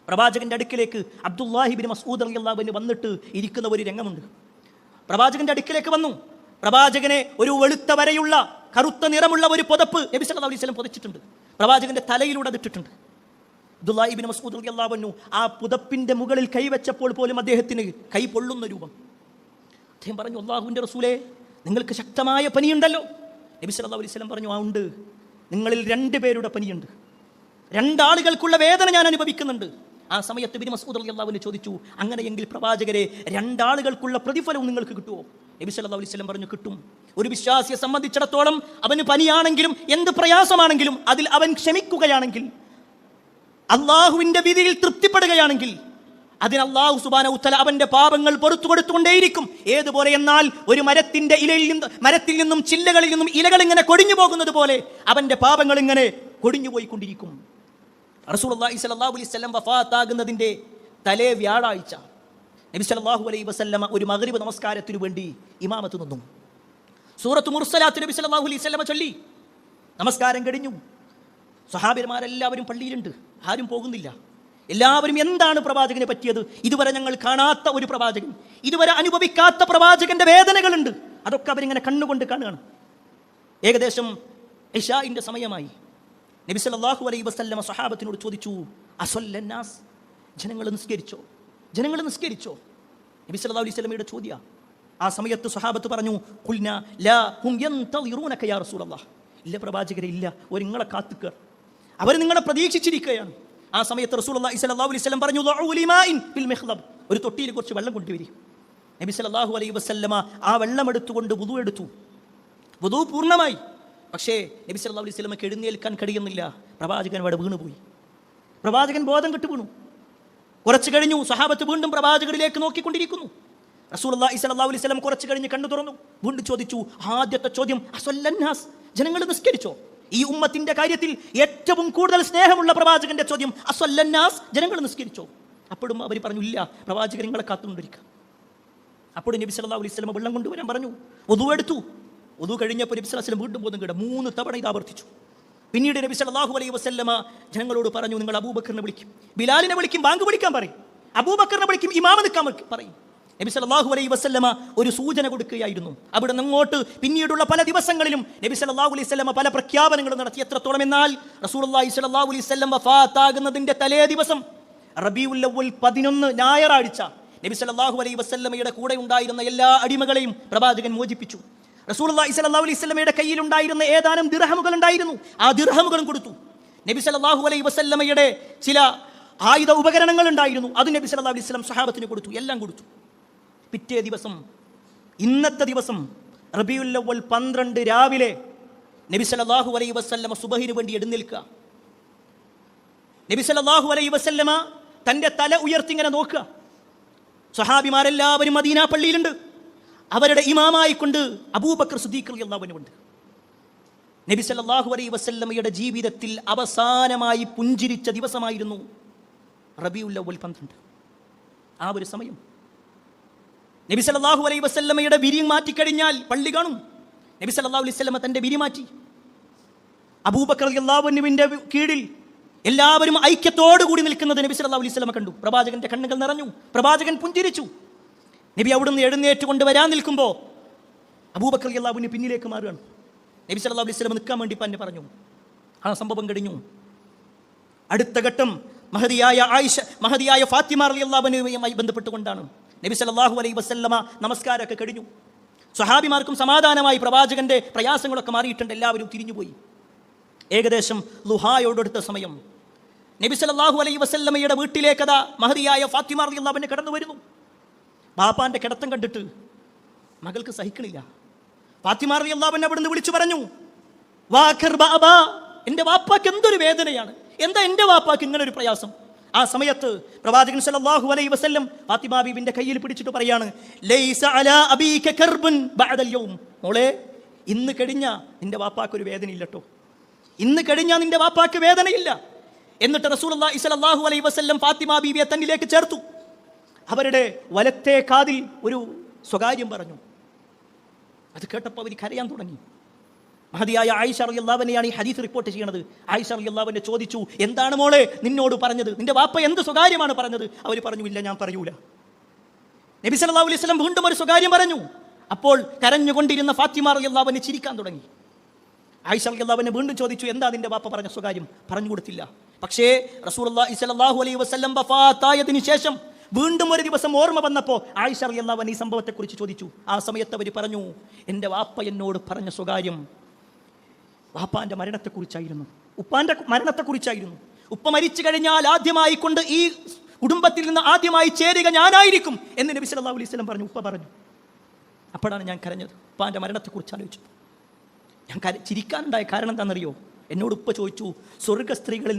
പ്രവാചകന്റെ അടുക്കിലേക്ക് അബ്ദുല്ലാഹി ഇബ്നു മസ്ഊദ് റളിയല്ലാഹു അൻഹു വന്നിട്ട് ഇരിക്കുന്ന ഒരു രംഗമുണ്ട്. പ്രവാചകന്റെ അടുക്കിലേക്ക് വന്നു. പ്രവാചകനെ ഒരു വെളുത്ത വരയുള്ള കറുത്ത നിറമുള്ള ഒരു പുതപ്പ് നബി സല്ലല്ലാഹു അലൈഹി വസല്ലം പൊതിച്ചിട്ടുണ്ട്. പ്രവാചകന്റെ തലയിലൂടെ അതിട്ടിട്ടുണ്ട്. അബ്ദുല്ലാഹി ഇബ്നു മസ്ഊദ് റളിയല്ലാഹു അൻഹു ആ പുതപ്പിന്റെ മുകളിൽ കൈവച്ചപ്പോൾ പോലും അദ്ദേഹത്തിന് കൈ പൊള്ളുന്ന രൂപം. അദ്ദേഹം പറഞ്ഞു, അല്ലാഹുവിൻ്റെ റസൂലേ, നിങ്ങൾക്ക് ശക്തമായ പനിയുണ്ടല്ലോ. നബി സല്ലല്ലാഹു അലൈഹി വസല്ലം പറഞ്ഞു, ആ ഉണ്ട്, നിങ്ങളിൽ 2 പേരുടെ പനിയുണ്ട്, 2 ആളുകൾക്കുള്ള വേദന ഞാൻ അനുഭവിക്കുന്നുണ്ട്. ആ സമയത്ത് ഇബ്നു മസ്ഊദ് റളിയല്ലാഹു അൻഹു ചോദിച്ചു, അങ്ങനെയെങ്കിൽ പ്രവാചകരെ 2 ആളുകൾക്കുള്ള പ്രതിഫലവും നിങ്ങൾക്ക് കിട്ടുമോ? നബി സല്ലല്ലാഹു അലൈഹി വസല്ലം പറഞ്ഞു, കിട്ടും. ഒരു വിശ്വാസിയെ സംബന്ധിച്ചിടത്തോളം അവന് പനിയാണെങ്കിലും എന്ത് പ്രയാസമാണെങ്കിലും അതിൽ അവൻ ക്ഷമിക്കുകയാണെങ്കിൽ, അള്ളാഹുവിന്റെ വിധിയിൽ തൃപ്തിപ്പെടുകയാണെങ്കിൽ അതിന് അള്ളാഹു സുബ്ഹാനഹു വ തആല അവന്റെ പാപങ്ങൾ പുറത്തു കൊടുത്തുകൊണ്ടേയിരിക്കും. ഏതുപോലെ എന്നാൽ ഒരു മരത്തിൽ നിന്നും ചില്ലകളിൽ നിന്നും ഇലകൾ ഇങ്ങനെ കൊടിഞ്ഞു പോകുന്നത് പോലെ അവന്റെ പാപങ്ങൾ ഇങ്ങനെ കൊടിഞ്ഞു പോയിക്കൊണ്ടിരിക്കും. റസൂലുള്ളാഹി സ്വല്ലല്ലാഹു അലൈഹി വസല്ലം വഫാത്താകുന്നതിന്റെ തലേ വ്യാഴാഴ്ച നബി സല്ലല്ലാഹു അലൈഹി വസല്ലമ ഒരു മഗ്രിബ് നമസ്കാരത്തിനു വേണ്ടി ഇമാമത്ത് നിന്നു. സൂറത്ത് മുർസലാത്ത് നബി സല്ലല്ലാഹു അലൈഹി വസല്ലമ ചൊല്ലി. നമസ്കാരം കഴിഞ്ഞു. സ്വഹാബിമാരെല്ലാവരും പള്ളിയിലുണ്ട്, ആരും പോകുന്നില്ല. എല്ലാവരും എന്താണ് പ്രവാചകന് പറ്റിയത്? ഇതുവരെ ഞങ്ങൾ കാണാത്ത ഒരു പ്രവാചകൻ, ഇതുവരെ അനുഭവിക്കാത്ത പ്രവാചകന്റെ വേദനകളുണ്ട്. അതൊക്കെ അവരിങ്ങനെ കണ്ണുകൊണ്ട് കാണുകയാണ്. ഏകദേശം ഇശാഇന്റെ സമയമായി. നബി സല്ലല്ലാഹു അലൈഹി വസല്ലമ സ്വഹാബത്തിനോട് ചോദിച്ചു, അസല്ലന്നാസ്, ജനങ്ങൾ നിസ്കരിച്ചോ? ജനങ്ങൾ നിസ്കരിച്ചോ? നബി സല്ലല്ലാഹു അലൈഹി വസല്ലമയുടെ ചോദ്യം. ആ സമയത്ത് സ്വഹാബത്ത് പറഞ്ഞു, ഖുൽനാ ലാ ഹും യന്തളിറൂനക യാ റസൂലല്ലാഹ്, ഇല്ല പ്രവാചകരെ, ഇല്ല, ഒരു നിങ്ങളെ കാത്തുക, അവർ നിങ്ങളെ പ്രതീക്ഷിച്ചിരിക്കുകയാണ്. ആ സമയത്ത് റസൂലുള്ളാഹി സ്വല്ലല്ലാഹു അലൈഹി വസല്ലം പറഞ്ഞു, ഒരു തൊട്ടിയിൽ കുറച്ച് വെള്ളം കൊണ്ടുവരി. നബി സല്ലല്ലാഹു അലൈഹി വസല്ലമ ആ വെള്ളം എടുത്തുകൊണ്ട് വുദു എടുത്തു. വുദു പൂർണ്ണമായി. പക്ഷേ നബി സല്ലല്ലാഹു അലൈഹി വസല്ലമക്ക് എഴുന്നേൽക്കാൻ കഴിയുന്നില്ല. പ്രവാചകൻ അവിടെ വീണുപോയി. പ്രവാചകൻ ബോധം കെട്ട് വീണു. കുറച്ച് കഴിഞ്ഞു. സഹാബത്ത് വീണ്ടും പ്രവാചകരിലേക്ക് നോക്കിക്കൊണ്ടിരിക്കുന്നു. റസൂലുള്ളാഹി സ്വല്ലല്ലാഹു അലൈഹി വസല്ലം കുറച്ച് കഴിഞ്ഞ് കണ്ണു തുറന്നു. വീണ്ടും ചോദിച്ചു. ആദ്യത്തെ ചോദ്യം, അസല്ലന്നാസ്, ജനങ്ങൾ നിസ്കരിച്ചോ? ഈ ഉമ്മത്തിന്റെ കാര്യത്തിൽ ഏറ്റവും കൂടുതൽ സ്നേഹമുള്ള പ്രവാചകന്റെ ചോദ്യം, അസല്ലന്നാസ്, ജനങ്ങൾ നിസ്കരിച്ചോ? അപ്പോഴും അവർ പറഞ്ഞു, ഇല്ല, പ്രവാചകൻ നിങ്ങളെ കാത്തുകൊണ്ടിരിക്കുക. അപ്പോഴും നബി സല്ലല്ലാഹു അലൈഹി വസല്ലം വെള്ളം കൊണ്ടുവരാൻ പറഞ്ഞു. വുദു എടുത്തു. വുദു കഴിഞ്ഞപ്പോൾ നബി സല്ലല്ലാഹു അലൈഹി വസല്ലം വീണ്ടും ബോധം കെട്ടു. 3 തവണ ഇത് ആവർത്തിച്ചു. പിന്നീട് നബി സല്ലല്ലാഹു അലൈഹി വസല്ലമ ജനങ്ങളോട് പറഞ്ഞു, നിങ്ങൾ അബൂബക്കറിനെ വിളിക്കും, ബിലാലിനെ വിളിക്കും, ബാങ്ക് വിളിക്കാൻ പറയും, അബൂബക്കറിനെ വിളിക്കും, ഇമാമ നിൽക്കാൻ പറയും. നബി സല്ലല്ലാഹു അലൈഹി വസല്ലമ ഒരു സൂചന കൊടുക്കുകയായിരുന്നു. അവിടെ നിന്നങ്ങോട്ട് പിന്നീടുള്ള പല ദിവസങ്ങളിലും നബി സല്ലല്ലാഹു അലൈഹി വസല്ലമ പല പ്രഖ്യാപനങ്ങളും നടത്തി. എത്രത്തോളം എന്നാൽ റസൂലുള്ളാഹി സ്വല്ലല്ലാഹു അലൈഹി വസല്ലം വഫാത്താകുന്നതിന്റെ തലേ ദിവസം റബീഉൽ അവ്വൽ 11 ഞായറാഴ്ച നബി സല്ലല്ലാഹു അലൈഹി വസല്ലമയുടെ കൂടെ ഉണ്ടായിരുന്ന എല്ലാ അടിമകളെയും പ്രവാചകൻ മോചിപ്പിച്ചു. റസൂലുള്ളാഹി സ്വല്ലല്ലാഹു അലൈഹി വസല്ലമയുടെ കയ്യിൽ ഉണ്ടായിരുന്ന ഏതാനും ദിർഹമുകൾ ഉണ്ടായിരുന്നു. ആ ദിർഹമുകളും കൊടുത്തു. നബി സല്ലല്ലാഹു അലൈഹി വസല്ലമയുടെ ചില ആയുധ ഉപകരണങ്ങൾ ഉണ്ടായിരുന്നു. അത് നബി സല്ലല്ലാഹു അലൈഹി വസല്ലം സ്വഹാബത്തിന് കൊടുത്തു. എല്ലാം കൊടുത്തു. പിറ്റേ ദിവസം, ഇന്നത്തെ ദിവസം റബീഉൽ അവ്വൽ 12 രാവിലെ നബി സല്ലല്ലാഹു അലൈഹി വസല്ലമ സുബഹിന് വേണ്ടി എഴുന്നേൽക്കുക. നബി സല്ലല്ലാഹു അലൈഹി വസല്ലമ തൻ്റെ തല ഉയർത്തിങ്ങനെ നോക്കുക. സ്വഹാബിമാരെല്ലാവരും മദീന പള്ളിയിലുണ്ട്. അവരുടെ ഇമാമായിക്കൊണ്ട് അബൂബക്കർ സിദ്ദീഖ് റളിയല്ലാഹു അൻഹു ഉണ്ട്. നബി സല്ലല്ലാഹു അലൈഹി വസല്ലമയുടെ ജീവിതത്തിൽ അവസാനമായി പുഞ്ചിരിച്ച ദിവസമായിരുന്നു റബീഉൽ അവ്വൽ 12. ആ ഒരു സമയം നബി സല്ലല്ലാഹു അലൈഹി വസല്ലമയുടെ വിരി മാറ്റിക്കഴിഞ്ഞാൽ പള്ളി കാണും. നബി സല്ലല്ലാഹു അലൈഹി വസല്ലമ തൻ്റെ വിരി മാറ്റി. അബൂബക്കർ റളിയല്ലാഹു അൻഹുവിന്റെ കീഴിൽ എല്ലാവരും ഐക്യത്തോടു കൂടി നിൽക്കുന്നത് നബി സല്ലല്ലാഹു അലൈഹി വസല്ലമ കണ്ടു. പ്രവാചകന്റെ കണ്ണുകൾ നിറഞ്ഞു. പ്രവാചകൻ പുഞ്ചിരിച്ചു. നബി അവിടുന്ന് എഴുന്നേറ്റ് കൊണ്ട് വരാൻ നിൽക്കുമ്പോൾ അബൂബക്കർ റളിയല്ലാഹു അൻഹു പിന്നിലേക്ക് മാറുകയാണ്. നബി സല്ലല്ലാഹു അലൈഹി വസല്ലമ നിൽക്കാൻ വേണ്ടി തന്നെ പറഞ്ഞു. ആ സംഭവം കഴിഞ്ഞു. അടുത്ത ഘട്ടം മഹദിയായ ഫാത്തിമ റളിയല്ലാഹു അൻഹയുമായി ബന്ധപ്പെട്ടുകൊണ്ടാണ്. നബി സല്ലല്ലാഹു അലൈഹി വസല്ലമ നമസ്കാരമൊക്കെ കഴിഞ്ഞു. സ്വഹാബിമാർക്കും സമാധാനമായി. പ്രവാചകന്റെ പ്രയാസങ്ങളൊക്കെ മാറിയിട്ടുണ്ട്. എല്ലാവരും തിരിഞ്ഞുപോയി. ഏകദേശം ളുഹായോടടുത്ത സമയം നബി സല്ലല്ലാഹു അലൈഹി വസല്ലമയുടെ വീട്ടിലേക്ക് മഹദിയായ ഫാത്തിമ റളിയല്ലാഹു അൻഹ കടന്നു വരുന്നു. ബാപ്പാന്റെ കിടത്തം കണ്ടിട്ട് മകൾക്ക് സഹിക്കണില്ല. ഫാത്തിമ റളിയല്ലാഹു അൻഹ അവിടുന്ന് വിളിച്ചു പറഞ്ഞു, വാഖർ ബാബാ, എൻ്റെ വാപ്പാക്ക് എന്തൊരു വേദനയാണ്, എന്താ എൻ്റെ വാപ്പാക്ക് ഇങ്ങനെ ഒരു പ്രയാസം? ആ സമയത്ത് പ്രവാചകൻ സല്ലല്ലാഹു അലൈഹി വസല്ലം ഫാത്തിമ ബീവിന്റെ കയ്യിൽ പിടിച്ചിട്ട് പറയാണ്, ലൈസ അലാ അബീക കർബുൻ ബഅദൽ യൗം. മോളെ, ഇന്ന് കഴിഞ്ഞ നിന്റെ വാപ്പാക്ക് ഒരു വേദനയില്ല കേട്ടോ. ഇന്ന് കഴിഞ്ഞ നിന്റെ വാപ്പാക്ക് വേദനയില്ല. എന്നിട്ട് റസൂലുള്ളാഹി സ്വല്ലല്ലാഹു അലൈഹി വസല്ലം ഫാത്തിമ ബീവിയെ തന്നിലേക്ക് ചേർത്തു. അവരുടെ വലത്തെ കാതിൽ ഒരു സ്വകാര്യം പറഞ്ഞു. അത് കേട്ടപ്പോൾ അവർ കരയാൻ തുടങ്ങി. മഹദിയായ ആയിഷ റളിയല്ലാഹു അൻഹയാണ് ഈ ഹദീസ് റിപ്പോർട്ട് ചെയ്യുന്നത്. ആയിഷ റളിയല്ലാഹു അൻഹ ചോദിച്ചു, എന്താണ് മോളെ നിന്നോട് പറഞ്ഞത്? നിന്റെ വാപ്പ എന്ത് സ്വകാര്യമാണ് പറഞ്ഞത്? അവർ പറഞ്ഞു, ഇല്ല, ഞാൻ പറയൂല. നബി സല്ലല്ലാഹു അലൈഹി വസല്ലം വീണ്ടും ഒരു സ്വകാര്യം പറഞ്ഞു. അപ്പോൾ കരഞ്ഞുകൊണ്ടിരുന്ന ഫാത്തിമ റളിയല്ലാഹു അൻഹ ചിരിക്കാൻ തുടങ്ങി. ആയിഷ റളിയല്ലാഹു അൻഹ വീണ്ടും ചോദിച്ചു, എന്താ നിന്റെ വാപ്പ പറഞ്ഞ സ്വകാര്യം? പറഞ്ഞു കൊടുത്തില്ല. പക്ഷേ റസൂലുള്ളാഹി സ്വല്ലല്ലാഹു അലൈഹി വസല്ലം വഫാത്തായതിനു ശേഷം വീണ്ടും ഒരു ദിവസം ഓർമ്മ വന്നപ്പോൾ ആയിഷ റളിയല്ലാഹു അൻഹ ഈ സംഭവത്തെക്കുറിച്ച് ചോദിച്ചു. ആ സമയത്ത് അവർ പറഞ്ഞു, എൻ്റെ വാപ്പ എന്നോട് പറഞ്ഞ സ്വകാര്യം വാപ്പാന്റെ മരണത്തെക്കുറിച്ചായിരുന്നു, ഉപ്പാന്റെ മരണത്തെക്കുറിച്ചായിരുന്നു. ഉപ്പ മരിച്ചു കഴിഞ്ഞാൽ ആദ്യമായി കൊണ്ട് ഈ കുടുംബത്തിൽ നിന്ന് ആദ്യമായി ചേരുക ഞാനായിരിക്കും എന്ന് നബി സല്ലല്ലാഹു അലൈഹി വസല്ലം പറഞ്ഞു. ഉപ്പ പറഞ്ഞു. അപ്പോഴാണ് ഞാൻ കരഞ്ഞത്, ഉപ്പാന്റെ മരണത്തെക്കുറിച്ച് ആലോചിച്ചു. ഞാൻ ചിരിക്കാനുണ്ടായ കാരണം എന്താണെന്നറിയോ? എന്നോട് ഉപ്പ ചോദിച്ചു, സ്വർഗ സ്ത്രീകളിൽ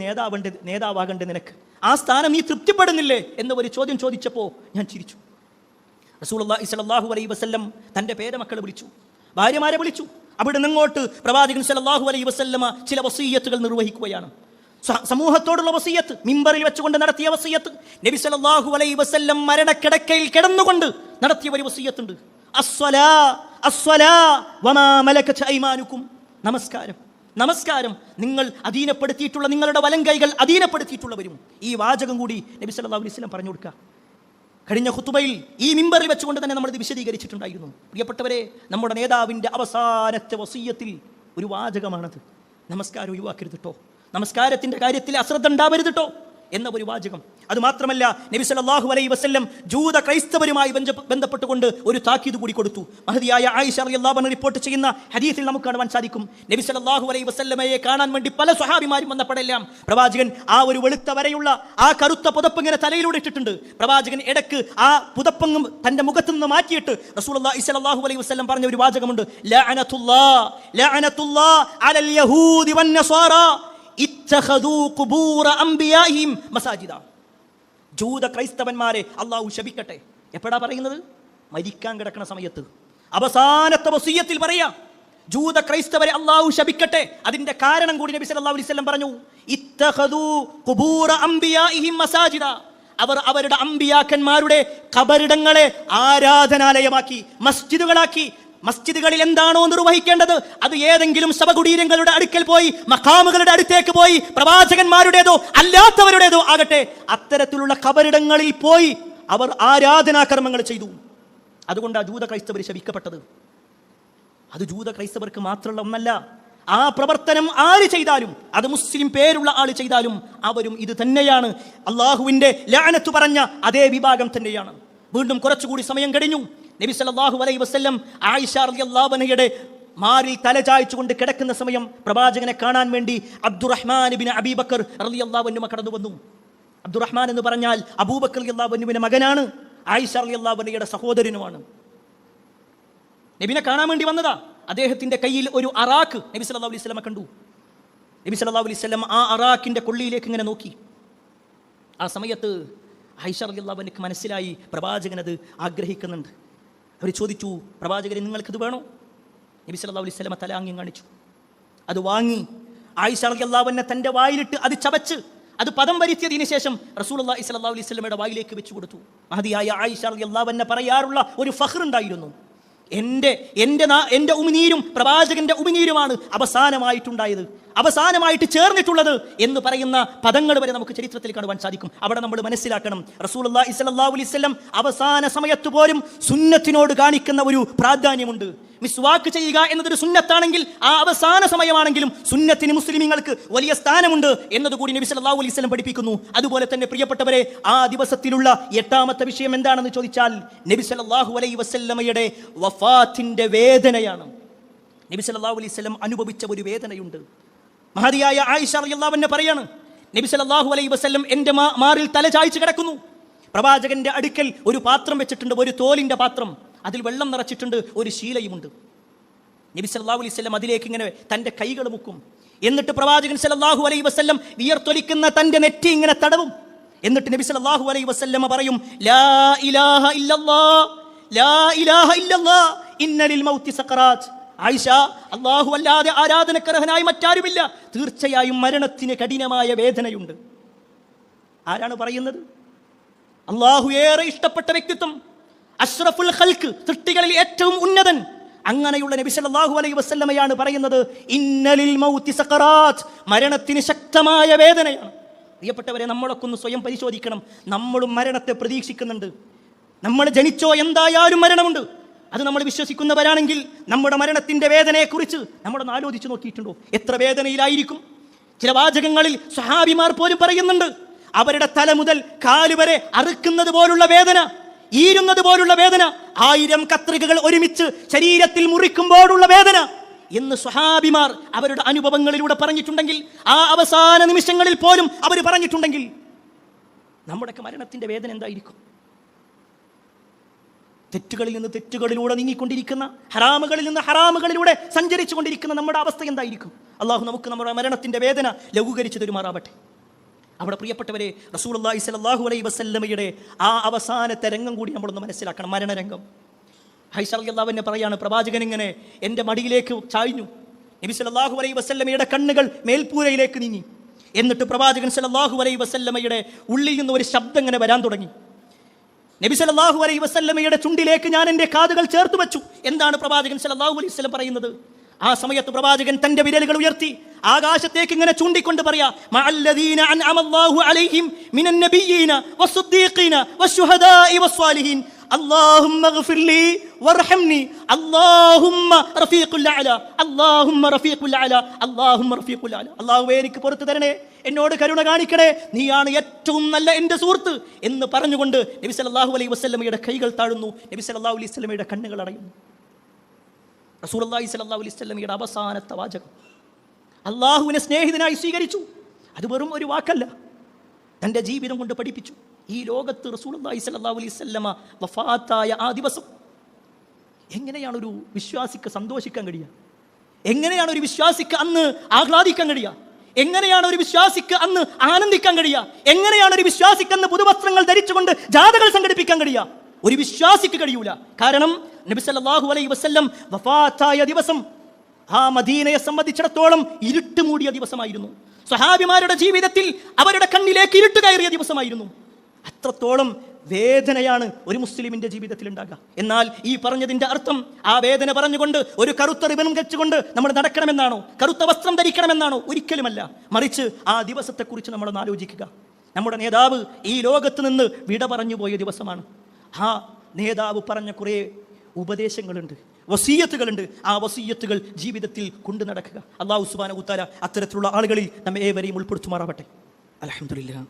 നേതാവാകേണ്ട നിനക്ക് ആ സ്ഥാനം നീ തൃപ്തിപ്പെടുന്നില്ലേ എന്ന ഒരു ചോദ്യം ചോദിച്ചപ്പോൾ ഞാൻ ചിരിച്ചു. റസൂലുള്ളാഹി സ്വല്ലല്ലാഹു അലൈഹി വസല്ലം തൻ്റെ പേരമക്കളെ വിളിച്ചു, ഭാര്യമാരെ വിളിച്ചു. അവിടെ നിന്നങ്ങോട്ട് പ്രവാചകൻ സല്ലല്ലാഹു അലൈഹി വസല്ലമ ചില വസിയ്യത്തുകൾ നിർവഹിക്കുകയാണ്. സമൂഹത്തോടുള്ള വസിയ്യത്ത്, മിമ്പറിൽ വെച്ചുകൊണ്ട് നടത്തിയ വസിയ്യത്ത്. നബി സല്ലല്ലാഹു അലൈഹി വസല്ലം മരണക്കിടക്കയിൽ കിടന്നുകൊണ്ട് നടത്തിയ ഒരു വസിയ്യത്തുണ്ട്. അസ്സലാ അസ്സലാ വമാ മലകത ഐമാനുക്കും. നമസ്കാരം, നമസ്കാരം, നിങ്ങൾ അധീനപ്പെടുത്തിയിട്ടുള്ള നിങ്ങളുടെ വലങ്കൈകൾ അധീനപ്പെടുത്തിയിട്ടുള്ളവരും. ഈ വാചകം കൂടി നബി സല്ലല്ലാഹു അലൈഹി വസല്ലം പറഞ്ഞു കൊടുക്കുക. കഴിഞ്ഞ ഖുതുബയിൽ ഈ മിമ്പറിൽ വെച്ചുകൊണ്ട് തന്നെ നമ്മൾ ഇത് വിശദീകരിച്ചിട്ടുണ്ടായിരുന്നു. പ്രിയപ്പെട്ടവരെ, നമ്മുടെ നേതാവിൻ്റെ അവസാനത്തെ വസിയ്യത്തിൽ ഒരു വാചകമാണത്. നമസ്കാരം ഒഴിവാക്കരുത് കേട്ടോ, നമസ്കാരത്തിൻ്റെ കാര്യത്തിൽ അശ്രദ്ധ ഉണ്ടാവരുത് കേട്ടോ എന്ന ഒരു വാചകം. അതുമാത്രമല്ല, നബി സല്ലല്ലാഹു അലൈഹി വസല്ലം ജൂത ക്രൈസ്തവരുമായി ബന്ധപ്പെട്ടുകൊണ്ട് ഒരു താക്കീത് കൂടി കൊടുത്തു. മഹദിയായ ആയിഷ റളിയല്ലാഹു അൻഹ റിപ്പോർട്ട് ചെയ്യുന്ന ഹദീസിൽ നമുക്ക് കാണുവാൻ സാധിക്കും, നബി സല്ലല്ലാഹു അലൈഹി വസല്ലമയെ കാണാൻ വേണ്ടി പല സ്വഹാബിമാരും വന്നപ്പോഴെല്ലാം പ്രവാചകൻ ആ ഒരു വെളുത്ത വരെയുള്ള ആ കറുത്ത പുതപ്പ് ഇങ്ങനെ തലയിലൂടെ ഇട്ടിട്ടുണ്ട്. പ്രവാചകൻ ഇടക്ക് ആ പുതപ്പങ്ങും തന്റെ മുഖത്ത് നിന്ന് മാറ്റിയിട്ട് റസൂലുള്ളാഹി സ്വല്ലല്ലാഹു അലൈഹി വസല്ലം പറഞ്ഞ ഒരു വാചകമുണ്ട്, ലഅനത്തുല്ലാഹ് ലഅനത്തുല്ലാഹ് അലൽ യഹൂദി വന്നസ്വാറാ ഇത്തഖദൂ ഖുബൂറ അംബിയാഇഹിം മസാജിദ. ജൂത ക്രൈസ്തവന്മാരെ അള്ളാഹു ശപിക്കട്ടെ. എപ്പോഴാ പറയുന്നത്? മരിക്കാൻ കിടക്കുന്ന സമയത്ത്. അവസാനത്തെ വസിയ്യത്തിൽ പറയാ, ജൂത ക്രൈസ്തവരെ അള്ളാഹു ശപിക്കട്ടെ. അതിന്റെ കാരണം കൂടി നബി സല്ലല്ലാഹു അലൈഹി വസല്ലം പറഞ്ഞു, ഇത്തഖദൂ ഖുബൂറ അംബിയാഇഹിം മസാജിദ. അവർ അവരുടെ അമ്പിയാക്കന്മാരുടെ ഖബറിടങ്ങളെ ആരാധനാലയമാക്കി, മസ്ജിദുകളാക്കി. മസ്ജിദുകളിൽ എന്താണോ നിർവഹിക്കേണ്ടത് അത് ഏതെങ്കിലും ശവകുടീരങ്ങളുടെ അടുക്കൽ പോയി, മഖാമുകളുടെ അടുത്തേക്ക് പോയി, പ്രവാചകന്മാരുടേതോ അല്ലാത്തവരുടേതോ ആകട്ടെ, അത്തരത്തിലുള്ള ഖബറിടങ്ങളിൽ പോയി അവർ ആരാധനാകർമ്മങ്ങൾ ചെയ്തു. അതുകൊണ്ടാണ് ജൂത ക്രൈസ്തവർ ശപിക്കപ്പെട്ടത്. അത് ജൂത ക്രൈസ്തവർക്ക് മാത്രമുള്ള ഒന്നല്ല. ആ പ്രവർത്തനം ആര് ചെയ്താലും, അത് മുസ്ലിം പേരുള്ള ആൾ ചെയ്താലും അവരും ഇത് തന്നെയാണ്. അള്ളാഹുവിൻ്റെ ലഅനത്ത് പറഞ്ഞ അതേ വിഭാഗം തന്നെയാണ്. വീണ്ടും കുറച്ചുകൂടി സമയം കഴിഞ്ഞു. നബി സല്ലല്ലാഹു അലൈഹി വസല്ലം ആയിഷ റളിയല്ലാഹു അൻഹയുടെ മാറിൽ തലചായ്ച്ചുകൊണ്ട് കിടക്കുന്ന സമയം പ്രവാചകനെ കാണാൻ വേണ്ടി അബ്ദുറഹ്മാൻ ഇബ്നു അബീ ബക്കർ റളിയല്ലാഹു അൻഹു കടന്നു വന്നു. അബ്ദുറഹ്മാൻ എന്ന് പറഞ്ഞാൽ അബൂബക്കർ റളിയല്ലാഹു അൻഹുവിന്റെ മകനാണ്, ആയിഷ റളിയല്ലാഹു അൻഹയുടെ സഹോദരനുമാണ്. നബിനെ കാണാൻ വേണ്ടി വന്നതാ. അദ്ദേഹത്തിന്റെ കയ്യിൽ ഒരു അറാക്ക് നബി സല്ലല്ലാഹു അലൈഹി വസല്ലം കണ്ടു. നബി സല്ലല്ലാഹു അലൈഹി വസല്ലം ആ അറാക്കിന്റെ കൊള്ളിയിലേക്ക് ഇങ്ങനെ നോക്കി. ആ സമയത്ത് ആയിഷ റളിയല്ലാഹു അൻഹയ്ക്ക് മനസ്സിലായി പ്രവാചകൻ അത് ആഗ്രഹിക്കുന്നുണ്ട്. അവർ ചോദിച്ചു, പ്രവാചകരെ നിങ്ങൾക്കിത് വേണോ? നബി സല്ലല്ലാഹു അലൈഹി വസല്ലം തലാംഗ്യം കാണിച്ചു. അത് വാങ്ങി ആയിഷ റളിയല്ലാഹു അൻഹ തൻ്റെ വായിലിട്ട് അത് ചവച്ച് അത് പദം വരുത്തിയതിനു ശേഷം റസൂലുള്ളാഹി സ്വല്ലല്ലാഹു അലൈഹി വസല്ലമയുടെ വായിലേക്ക് വെച്ചു കൊടുത്തു. മഹദിയായ ആയിഷ റളിയല്ലാഹു അൻഹ പറയാറുള്ള ഒരു ഫഖ്ർ ഉണ്ടായിരുന്നു, എൻ്റെ ഉമിനീരും പ്രവാചകന്റെ ഉമിനീരുമാണ് അവസാനമായിട്ടുണ്ടായത്, അവസാനമായിട്ട് ചേർന്നിട്ടുള്ളത് എന്ന് പറയുന്ന പദങ്ങൾ വരെ നമുക്ക് ചരിത്രത്തിൽ കാണുവാൻ സാധിക്കും. അവിടെ നമ്മൾ മനസ്സിലാക്കണം, റസൂലുള്ളാഹി സ്വല്ലല്ലാഹു അലൈഹി വസല്ലം അവസാന സമയത്ത് പോലും സുന്നത്തിനോട് കാണിക്കുന്ന ഒരു പ്രാധാന്യമുണ്ട്. മിസ്വാക്ക് ചെയ്യുക എന്നതൊരു സുന്നത്താണെങ്കിൽ ആ അവസാന സമയമാണെങ്കിലും സുന്നത്തിന് മുസ്ലിമീങ്ങൾക്ക് വലിയ സ്ഥാനമുണ്ട് എന്നതുകൂടി നബി സല്ലല്ലാഹു അലൈഹി വസല്ലം പഠിപ്പിക്കുന്നു. അതുപോലെ തന്നെ പ്രിയപ്പെട്ടവരെ, ആ ദിവസത്തിലുള്ള 8ാമത്തെ വിഷയം എന്താണെന്ന് ചോദിച്ചാൽ നബി സല്ലല്ലാഹു അലൈഹി വസല്ലമയുടെ വഫാത്തിന്റെ വേദനയാണ്. നബി സല്ലല്ലാഹു അലൈഹി വസല്ലം അനുഭവിച്ച ഒരു വേദനയുണ്ട്. മഹദിയായ ആയിഷ റളിയല്ലാഹു അൻഹ പറയാണ്, നബി സല്ലല്ലാഹു അലൈഹി വസല്ലം എൻ്റെ മാറിൽ തല ചായ്ച്ച് കിടക്കുന്നു. പ്രവാചകന്റെ അടുക്കൽ ഒരു പാത്രം വെച്ചിട്ടുണ്ട്, ഒരു തോലിന്റെ പാത്രം, അതിൽ വെള്ളം നിറച്ചിട്ടുണ്ട്, ഒരു ശീലയുമുണ്ട്. നബി സല്ലല്ലാഹു അലൈഹി വസല്ലം അതിലേക്ക് ഇങ്ങനെ തൻ്റെ കൈകൾ മുക്കും. എന്നിട്ട് പ്രവാചകൻ സല്ലല്ലാഹു അലൈഹി വസല്ലം വിയർത്തൊലിക്കുന്ന തൻ്റെ നെറ്റി ഇങ്ങനെ തടവും. എന്നിട്ട് നബി സല്ലല്ലാഹു അലൈഹി വസല്ലമ പറയും, ലാ ഇലാഹ ഇല്ലല്ലാഹ്, ലാ ഇലാഹ ഇല്ലല്ലാഹ്, ഇന്നലിൽ മൗതി സഖറാത്ത്. ആയിഷ, അല്ലാഹു അല്ലാതെ ആരാധനക്കർഹനായി മറ്റാരുമില്ല, തീർച്ചയായും മരണത്തിന് കഠിനമായ വേദനയുണ്ട്. ആരാണ് പറയുന്നത്? അല്ലാഹു ഏറെ ഇഷ്ടപ്പെട്ട വ്യക്തിത്വം, അഷ്റഫുൽ ഖൽഖ്, സൃഷ്ടികളിൽ ഏറ്റവും ഉന്നതൻ, അങ്ങനെയുള്ള നബി സല്ലല്ലാഹു അലൈഹി വസല്ലമയാണ് പറയുന്നത്, ഇന്നലിൽ മൗതി സഖറാത്ത്, മരണത്തിന് ശക്തമായ വേദനയാണ്. പ്രിയപ്പെട്ടവരെ, നമ്മളൊക്കെ ഒന്ന് സ്വയം പരിശോധിക്കണം. നമ്മളും മരണത്തെ പ്രതീക്ഷിക്കുന്നുണ്ട്. നമ്മൾ ജനിച്ചോ എന്തായാലും മരണമുണ്ട്. അത് നമ്മൾ വിശ്വസിക്കുന്നവരാണെങ്കിൽ നമ്മുടെ മരണത്തിന്റെ വേദനയെക്കുറിച്ച് നമ്മളൊന്ന് ആലോചിച്ച് നോക്കിയിട്ടുണ്ടോ? എത്ര വേദനയിലായിരിക്കും? ചില വാചകങ്ങളിൽ സ്വഹാബിമാർ പോലും പറയുന്നുണ്ട്, അവരുടെ തല മുതൽ കാല് വരെ അറുക്കുന്നത് പോലുള്ള വേദന, ഈരുന്നത് പോലുള്ള വേദന, 1000 കത്രികകൾ ഒരുമിച്ച് ശരീരത്തിൽ മുറിക്കുമ്പോഴുള്ള വേദന എന്ന് സ്വഹാബിമാർ അവരുടെ അനുഭവങ്ങളിലൂടെ പറഞ്ഞിട്ടുണ്ടെങ്കിൽ, ആ അവസാന നിമിഷങ്ങളിൽ പോലും അവർ പറഞ്ഞിട്ടുണ്ടെങ്കിൽ, നമ്മുടെയൊക്കെ മരണത്തിന്റെ വേദന എന്തായിരിക്കും? തെറ്റുകളിൽ നിന്ന് തെറ്റുകളിലൂടെ നീങ്ങിക്കൊണ്ടിരിക്കുന്ന, ഹറാമുകളിൽ നിന്ന് ഹറാമുകളിലൂടെ സഞ്ചരിച്ചു കൊണ്ടിരിക്കുന്ന നമ്മുടെ അവസ്ഥ എന്തായിരിക്കും? അള്ളാഹു നമുക്ക് നമ്മുടെ മരണത്തിന്റെ വേദന ലഘൂകരിച്ചു തരുമാറാവട്ടെ. അവിടെ പ്രിയപ്പെട്ടവരെ, റസൂലുള്ളാഹി സ്വല്ലല്ലാഹു അലൈഹി വസല്ലമയുടെ ആ അവസാനത്തെ രംഗം കൂടി നമ്മളൊന്ന് മനസ്സിലാക്കണം, മരണരംഗം. ആയിഷ റളിയല്ലാഹു അൻഹ പറയാണ്, പ്രവാചകൻ ഇങ്ങനെ എൻ്റെ മടിയിലേക്ക് ചായ്ഞ്ഞു. നബി സല്ലല്ലാഹു അലൈഹി വസല്ലമയുടെ കണ്ണുകൾ മേൽപ്പൂരയിലേക്ക് നീങ്ങി. എന്നിട്ട് പ്രവാചകൻ സല്ലല്ലാഹു അലൈഹി വസല്ലമയുടെ ഉള്ളിൽ നിന്ന് ഒരു ശബ്ദം ഇങ്ങനെ വരാൻ തുടങ്ങി. നബി സല്ലല്ലാഹു അലൈഹി വസല്ലമയുടെ ചുണ്ടിലേക്ക് ഞാൻ എൻ്റെ കാതുകൾ ചേർത്ത് വെച്ചു. എന്താണ് പ്രവാചകൻ സല്ലല്ലാഹു അലൈഹി വസല്ലം പറയുന്നത്? ആ സമയത്ത് പ്രവാചകൻ തന്റെ വിരലുകൾ ഉയർത്തി ആകാശത്തേക്ക് ഇങ്ങനെ ചൂണ്ടിക്കൊണ്ട് പറയാ, മഅല്ലദീന അൻഅമല്ലാഹു അലൈഹിം മിനൻ നബിയ്യീന വസ്സുദ്ദീഖീന വശുഹദാഇ വസ്സാലിഹീൻ അല്ലാഹുമ്മഗ്ഫിർ ലീ വർഹംനി അല്ലാഹുമ്മ റഫീഖുൽ അഅല അല്ലാഹുമ്മ റഫീഖുൽ അഅല അല്ലാഹുമ്മ റഫീഖുൽ അഅല. അല്ലാഹുവേ, എനിക്ക് പുറത്തു തരണേ, എന്നോട് കരുണ കാണിക്കണേ, നീയാണ് ഏറ്റവും നല്ല എൻ്റെ സുഹൃത്ത് എന്ന് പറഞ്ഞുകൊണ്ട് നബി സല്ലല്ലാഹു അലൈഹി വസല്ലമയുടെ കൈകൾ താഴുന്നു. നബി സല്ലല്ലാഹു അലൈഹി വസല്ലമയുടെ കണ്ണുകൾ അടയുന്നു. റസൂലുള്ളാഹി സ്വല്ലല്ലാഹു അലൈഹി വസല്ലമയുടെ അവസാനത്തെ വാചകം, അള്ളാഹുവിനെ സ്നേഹിതനായി സ്വീകരിച്ചു. അത് വെറും ഒരു വാക്കല്ല, തൻ്റെ ജീവിതം കൊണ്ട് പഠിപ്പിച്ചു. ഈ ലോകത്ത് റസൂലുള്ളാഹി സ്വല്ലല്ലാഹു അലൈഹി വസല്ലമ വഫാത്തായ ആ ദിവസം എങ്ങനെയാണ് ഒരു വിശ്വാസിക്ക് സന്തോഷിക്കാൻ കഴിയുക? എങ്ങനെയാണ് ഒരു വിശ്വാസിക്ക് അന്ന് ആഹ്ലാദിക്കാൻ കഴിയുക? എങ്ങനെയാണ് ഒരു വിശ്വാസിക്ക് അന്ന് ആനന്ദിക്കാൻ കഴിയുക? എങ്ങനെയാണ് ഒരു വിശ്വാസിക്ക് അന്ന് പുതുവസ്ത്രങ്ങൾ ധരിച്ചുകൊണ്ട് ജാഥകൾ സംഘടിപ്പിക്കാൻ കഴിയുക? ഒരു വിശ്വാസിക്ക് കഴിയൂല. കാരണം നബി സല്ലല്ലാഹു അലൈഹി വസല്ലം വഫാത്തായ ദിവസം ആ മദീനയെ സംബന്ധിച്ചിടത്തോളം ഇരുട്ട് മൂടിയ ദിവസമായിരുന്നു. സ്വഹാബിമാരുടെ ജീവിതത്തിൽ അവരുടെ കണ്ണിലേക്ക് ഇരുട്ട് കയറിയ ദിവസമായിരുന്നു. അത്രത്തോളം വേദനയാണ് ഒരു മുസ്ലിമിന്റെ ജീവിതത്തിൽ ഉണ്ടാകുക. എന്നാൽ ഈ പറഞ്ഞതിന്റെ അർത്ഥം ആ വേദന പറഞ്ഞുകൊണ്ട് ഒരു കറുത്ത റിബൺ വെച്ചുകൊണ്ട് നമ്മൾ നടക്കണമെന്നാണോ? കറുത്ത വസ്ത്രം ധരിക്കണമെന്നാണോ? ഒരിക്കലുമല്ല. മറിച്ച് ആ ദിവസത്തെക്കുറിച്ച് നമ്മളൊന്ന് ആലോചിക്കുക. നമ്മുടെ നേതാവ് ഈ ലോകത്ത് നിന്ന് വിട പറഞ്ഞു പോയ ദിവസമാണ്. ആ നേതാവ് പറഞ്ഞ കുറേ ഉപദേശങ്ങളുണ്ട്, വസീയത്തുകളുണ്ട്. ആ വസീയത്തുകൾ ജീവിതത്തിൽ കൊണ്ടു നടക്കുക. അല്ലാഹു സുബ്ഹാനഹു വ തആല അത്തരത്തിലുള്ള ആളുകളിൽ നമ്മെ ഏവരെയും ഉൾപ്പെടുത്തുമാറാവട്ടെ. അൽഹംദുലില്ലാഹ്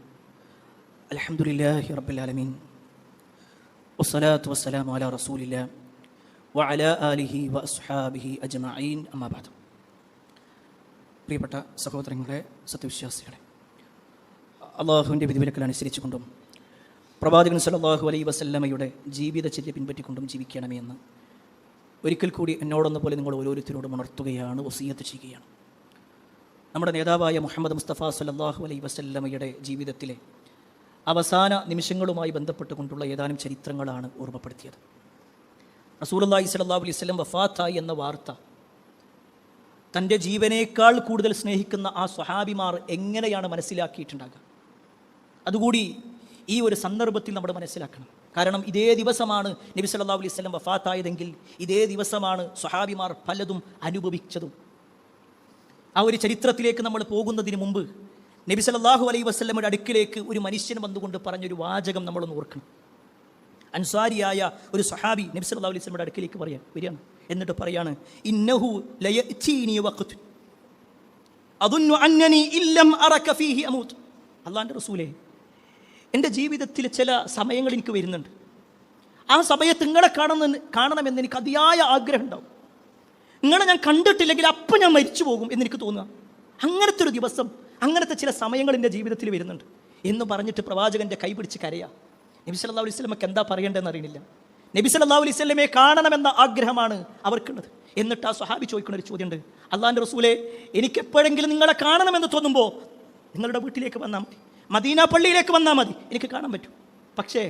അൽഹംദുലില്ലാഹി റബ്ബിൽ ആലമീൻ വസ്സലാത്തു വസ്സലാമു അലാ റസൂലില്ലാഹ് വഅലാ ആലിഹി വഅസ്ഹാബിഹി അജ്മഈൻ. അമ്മാ ബഅദ്. പ്രിയപ്പെട്ട സഹോദരങ്ങളെ, സത്യവിശ്വാസികളെ, അള്ളാഹുവിൻ്റെ വിധിവിലക്കൽ അനുസരിച്ചുകൊണ്ടും പ്രവാചകൻ സല്ലല്ലാഹു അലൈഹി വസല്ലമയുടെ ജീവിതചര്യ പിൻപറ്റിക്കൊണ്ടും ജീവിക്കണമേ എന്ന് ഒരിക്കൽ കൂടി എന്നോടൊന്ന പോലെ നിങ്ങൾ ഓരോരുത്തരോടും ഉണർത്തുകയാണ്, വസിയത്ത് ചെയ്യുകയാണ്. നമ്മുടെ നേതാവായ മുഹമ്മദ് മുസ്തഫ സല്ലല്ലാഹു അലൈഹി വസല്ലമയുടെ ജീവിതത്തിലെ അവസാന നിമിഷങ്ങളുമായി ബന്ധപ്പെട്ടുകൊണ്ടുള്ള ഏതാനും ചരിത്രങ്ങളാണ് ഓർമ്മപ്പെടുത്തിയത്. റസൂലുള്ളാഹി സ്വല്ലല്ലാഹു അലൈഹി വസല്ലം വഫാത്തായി എന്ന വാർത്ത തൻ്റെ ജീവനേക്കാൾ കൂടുതൽ സ്നേഹിക്കുന്ന ആ സ്വഹാബിമാർ എങ്ങനെയാണ് മനസ്സിലാക്കിയിട്ടുണ്ടാകുക? അതുകൂടി ഈ ഒരു സന്ദർഭത്തിൽ നമ്മൾ മനസ്സിലാക്കണം. കാരണം ഇതേ ദിവസമാണ് നബി സല്ലല്ലാഹു അലൈഹി വസല്ലം വഫാത്തായതെങ്കിൽ ഇതേ ദിവസമാണ് സ്വഹാബിമാർ പലതും അനുഭവിച്ചതും. ആ ഒരു ചരിത്രത്തിലേക്ക് നമ്മൾ പോകുന്നതിന് മുമ്പ് നബി സല്ലല്ലാഹു അലൈഹി വസല്ലമയുടെ അടുക്കിലേക്ക് ഒരു മനുഷ്യൻ വന്നുകൊണ്ട് പറഞ്ഞൊരു വാചകം നമ്മളൊന്ന് ഓർക്കണം. അൻസാരിയായ ഒരു സ്വഹാബി നബി സല്ലല്ലാഹു അലൈഹി വസല്ലമയുടെ അടുക്കിലേക്ക് വരികയാണ്. എന്നിട്ട് പറയാണ്, ഇന്നഹു ലയഅതീനി വഖ്തു അദുന്നു അന്നനി ഇല്ലം അറക ഫീഹി അമൂത്. അല്ലാഹുവിൻ്റെ റസൂലേ, എൻ്റെ ജീവിതത്തിൽ ചില സമയങ്ങൾ എനിക്ക് വരുന്നുണ്ട്. ആ സമയത്ത് നിങ്ങളെ കാണണമെന്ന് എനിക്ക് അതിയായ ആഗ്രഹം ഉണ്ടാവും. നിങ്ങളെ ഞാൻ കണ്ടിട്ടില്ലെങ്കിൽ അപ്പം ഞാൻ മരിച്ചു പോകും എന്നെനിക്ക് തോന്നുക. അങ്ങനത്തെ ഒരു ദിവസം, അങ്ങനത്തെ ചില സമയങ്ങൾ എൻ്റെ ജീവിതത്തിൽ വരുന്നുണ്ട് എന്ന് പറഞ്ഞിട്ട് പ്രവാചകൻ്റെ കൈ പിടിച്ച് കരയാ. നബി സല്ലല്ലാഹു അലൈഹി വസല്ലമക്ക് എന്താ പറയേണ്ടതെന്ന് അറിയണില്ല. നബി സല്ലല്ലാഹു അലൈഹി വസല്ലമയെ കാണണമെന്ന ആഗ്രഹമാണ് അവർക്കുള്ളത്. എന്നിട്ട് ആ സ്വഹാബി ചോദിക്കുന്ന ഒരു ചോദ്യമുണ്ട്, അല്ലാഹുവിൻ്റെ റസൂലേ, എനിക്ക് എപ്പോഴെങ്കിലും നിങ്ങളെ കാണണമെന്ന് തോന്നുമ്പോൾ നിങ്ങളുടെ വീട്ടിലേക്ക് വന്നാൽ മതി, മദീന പള്ളിയിലേക്ക് വന്നാൽ മതി, എനിക്ക് കാണാൻ പറ്റും. പക്ഷേ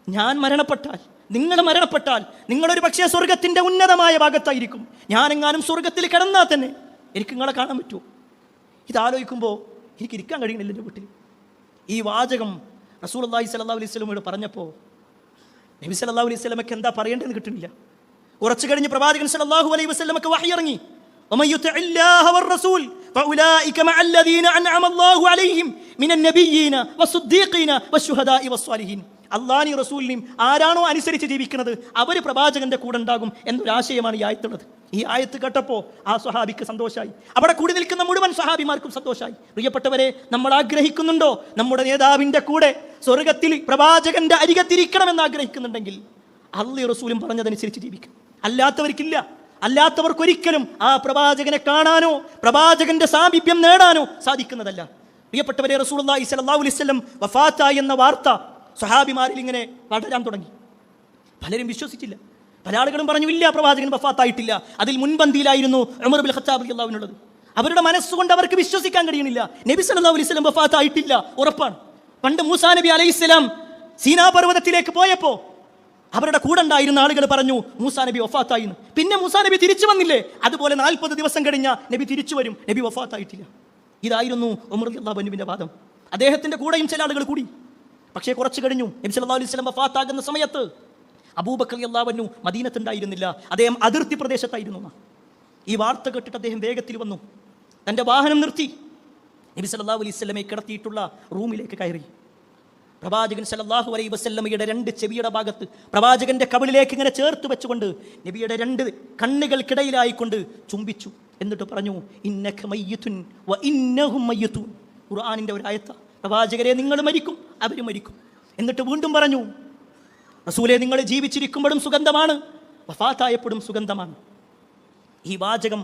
ഞാൻ മരണപ്പെട്ടാൽ, നിങ്ങൾ മരണപ്പെട്ടാൽ, നിങ്ങളൊരു പക്ഷേ സ്വർഗത്തിൻ്റെ ഉന്നതമായ ഭാഗത്തായിരിക്കും. ഞാനെങ്ങാനും സ്വർഗത്തിൽ കിടന്നാൽ തന്നെ എനിക്ക് നിങ്ങളെ കാണാൻ പറ്റുമോ? ഇതാലോചിക്കുമ്പോൾ എനിക്ക് ഇരിക്കാൻ കഴിയുന്നില്ല എൻ്റെ വീട്ടിൽ. ഈ വാചകം റസൂലുള്ളാഹി സ്വല്ലല്ലാഹു അലൈഹി വസല്ലമയോട് പറഞ്ഞപ്പോൾ നബി സല്ലല്ലാഹു അലൈഹി വസല്ലമയ്ക്ക് എന്താ പറയേണ്ടതെന്ന് കിട്ടുന്നില്ല. കുറച്ച് കഴിഞ്ഞ് പ്രവാചകൻ സല്ലല്ലാഹു അലൈഹി വസല്ലമയ്ക്ക് വഹി ഇറങ്ങി. ومن يطع الله والرسول فاولئك مع الذين انعم الله عليهم من النبيين والصديقين والشهداء والصالحين. അള്ളാഹുവിനെയും റസൂലിനെയും ആരാണോ അനുസരിച്ച് ജീവിക്കുന്നത് അവർ പ്രവാചകന്റെ കൂടെ ഉണ്ടാകും എന്നൊരാശയമാണ് ഈ ആയത്തുള്ളത്. ഈ ആയത്ത് കേട്ടപ്പോൾ ആ സ്വഹാബിക്ക് സന്തോഷമായി, അവിടെ കൂടി നിൽക്കുന്ന മുഴുവൻ സ്വഹാബിമാർക്കും സന്തോഷമായി. പ്രിയപ്പെട്ടവരെ, നമ്മൾ ആഗ്രഹിക്കുന്നുണ്ടോ നമ്മുടെ നേതാവിൻ്റെ കൂടെ സ്വർഗത്തിൽ പ്രവാചകന്റെ അരികത്തിരിക്കണമെന്ന് ആഗ്രഹിക്കുന്നുണ്ടെങ്കിൽ അള്ളാഹുവും റസൂലും പറഞ്ഞതനുസരിച്ച് ജീവിക്കും. അല്ലാത്തവർക്കില്ല. അല്ലാത്തവർക്കൊരിക്കലും ആ പ്രവാചകനെ കാണാനോ പ്രവാചകന്റെ സാമീപ്യം നേടാനോ സാധിക്കുന്നതല്ല. പ്രിയപ്പെട്ടവരെ, റസൂലുള്ളാഹി സ്വല്ലല്ലാഹു അലൈഹി വസല്ലം വഫാത്തായി എന്ന വാർത്ത സ്വഹാബിമാരിൽ ഇങ്ങനെ പടരാൻ തുടങ്ങി. പലരും വിശ്വസിച്ചില്ല. പല ആളുകളും പറഞ്ഞു, ഇല്ല, പ്രവാചകൻ വഫാത്തായിട്ടില്ല. അതിൽ മുൻപന്തിയിലായിരുന്നു ഉമർ ഇബ്നുൽ ഖത്താബ് റളിയല്ലാഹു അൻഹു ഉള്ളത്. അവരുടെ മനസ്സുകൊണ്ട് അവർക്ക് വിശ്വസിക്കാൻ കഴിയുന്നില്ല. നബി സല്ലല്ലാഹു അലൈഹി വസല്ലം വഫാത്തായിട്ടില്ല, ഉറപ്പാണ്. പണ്ട് മൂസാ നബി അലൈഹിസ്സലാം സീനാ പർവ്വതത്തിലേക്ക് പോയപ്പോൾ അവരുടെ കൂടെ ഉണ്ടായിരുന്ന ആളുകൾ പറഞ്ഞു മൂസാ നബി വഫാത്തായി എന്ന്. പിന്നെ മൂസാ നബി തിരിച്ചു വന്നില്ലേ? അതുപോലെ 40 ദിവസം കഴിഞ്ഞ നബി തിരിച്ചു വരും, നബി വഫാത്തായിട്ടില്ല. ഇതായിരുന്നു ഉമർ റളിയല്ലാഹു അൻഹുവിന്റെ വാദം. അദ്ദേഹത്തിന്റെ കൂടെയും ചില ആളുകൾ കൂടി. പക്ഷേ കുറച്ച് കഴിഞ്ഞു നബി സല്ലല്ലാഹു അലൈഹി വസല്ലം വഫാത്താകുന്ന സമയത്ത് അബൂബക്കർ റളിയല്ലാഹു അൻഹു മദീനത്തുണ്ടായിരുന്നില്ല, അദ്ദേഹം അതിർത്തി പ്രദേശത്തായിരുന്നു. ഈ വാർത്ത കേട്ടിട്ട് അദ്ദേഹം വേഗത്തിൽ വന്നു, തൻ്റെ വാഹനം നിർത്തി നബി സല്ലല്ലാഹു അലൈഹി വസല്ലമയെ കിടത്തിയിട്ടുള്ള റൂമിലേക്ക് കയറി. പ്രവാചകൻ സല്ലല്ലാഹു അലൈഹി വസല്ലമയുടെ 2 ചെവിയുടെ ഭാഗത്ത് പ്രവാചകന്റെ കവിളിലേക്ക് ഇങ്ങനെ ചേർത്ത് വെച്ചുകൊണ്ട് നബിയുടെ 2 കണ്ണുകൾക്കിടയിലായിക്കൊണ്ട് ചുംബിച്ചു. എന്നിട്ട് പറഞ്ഞു, ഇന്നക മയ്യിതുൻ വ ഇന്നഹും മയ്യിതൂൻ. ഖുർആനിന്റെ ഒരു ആയത്ത. പ്രവാചകരെ, നിങ്ങൾ മരിക്കും, അവർ മരിക്കും. എന്നിട്ട് വീണ്ടും പറഞ്ഞു, റസൂലേ, നിങ്ങൾ ജീവിച്ചിരിക്കുമ്പോഴും സുഗന്ധമാണ്, വഫാത്തായപ്പോഴും സുഗന്ധമാണ്. ഈ വാചകം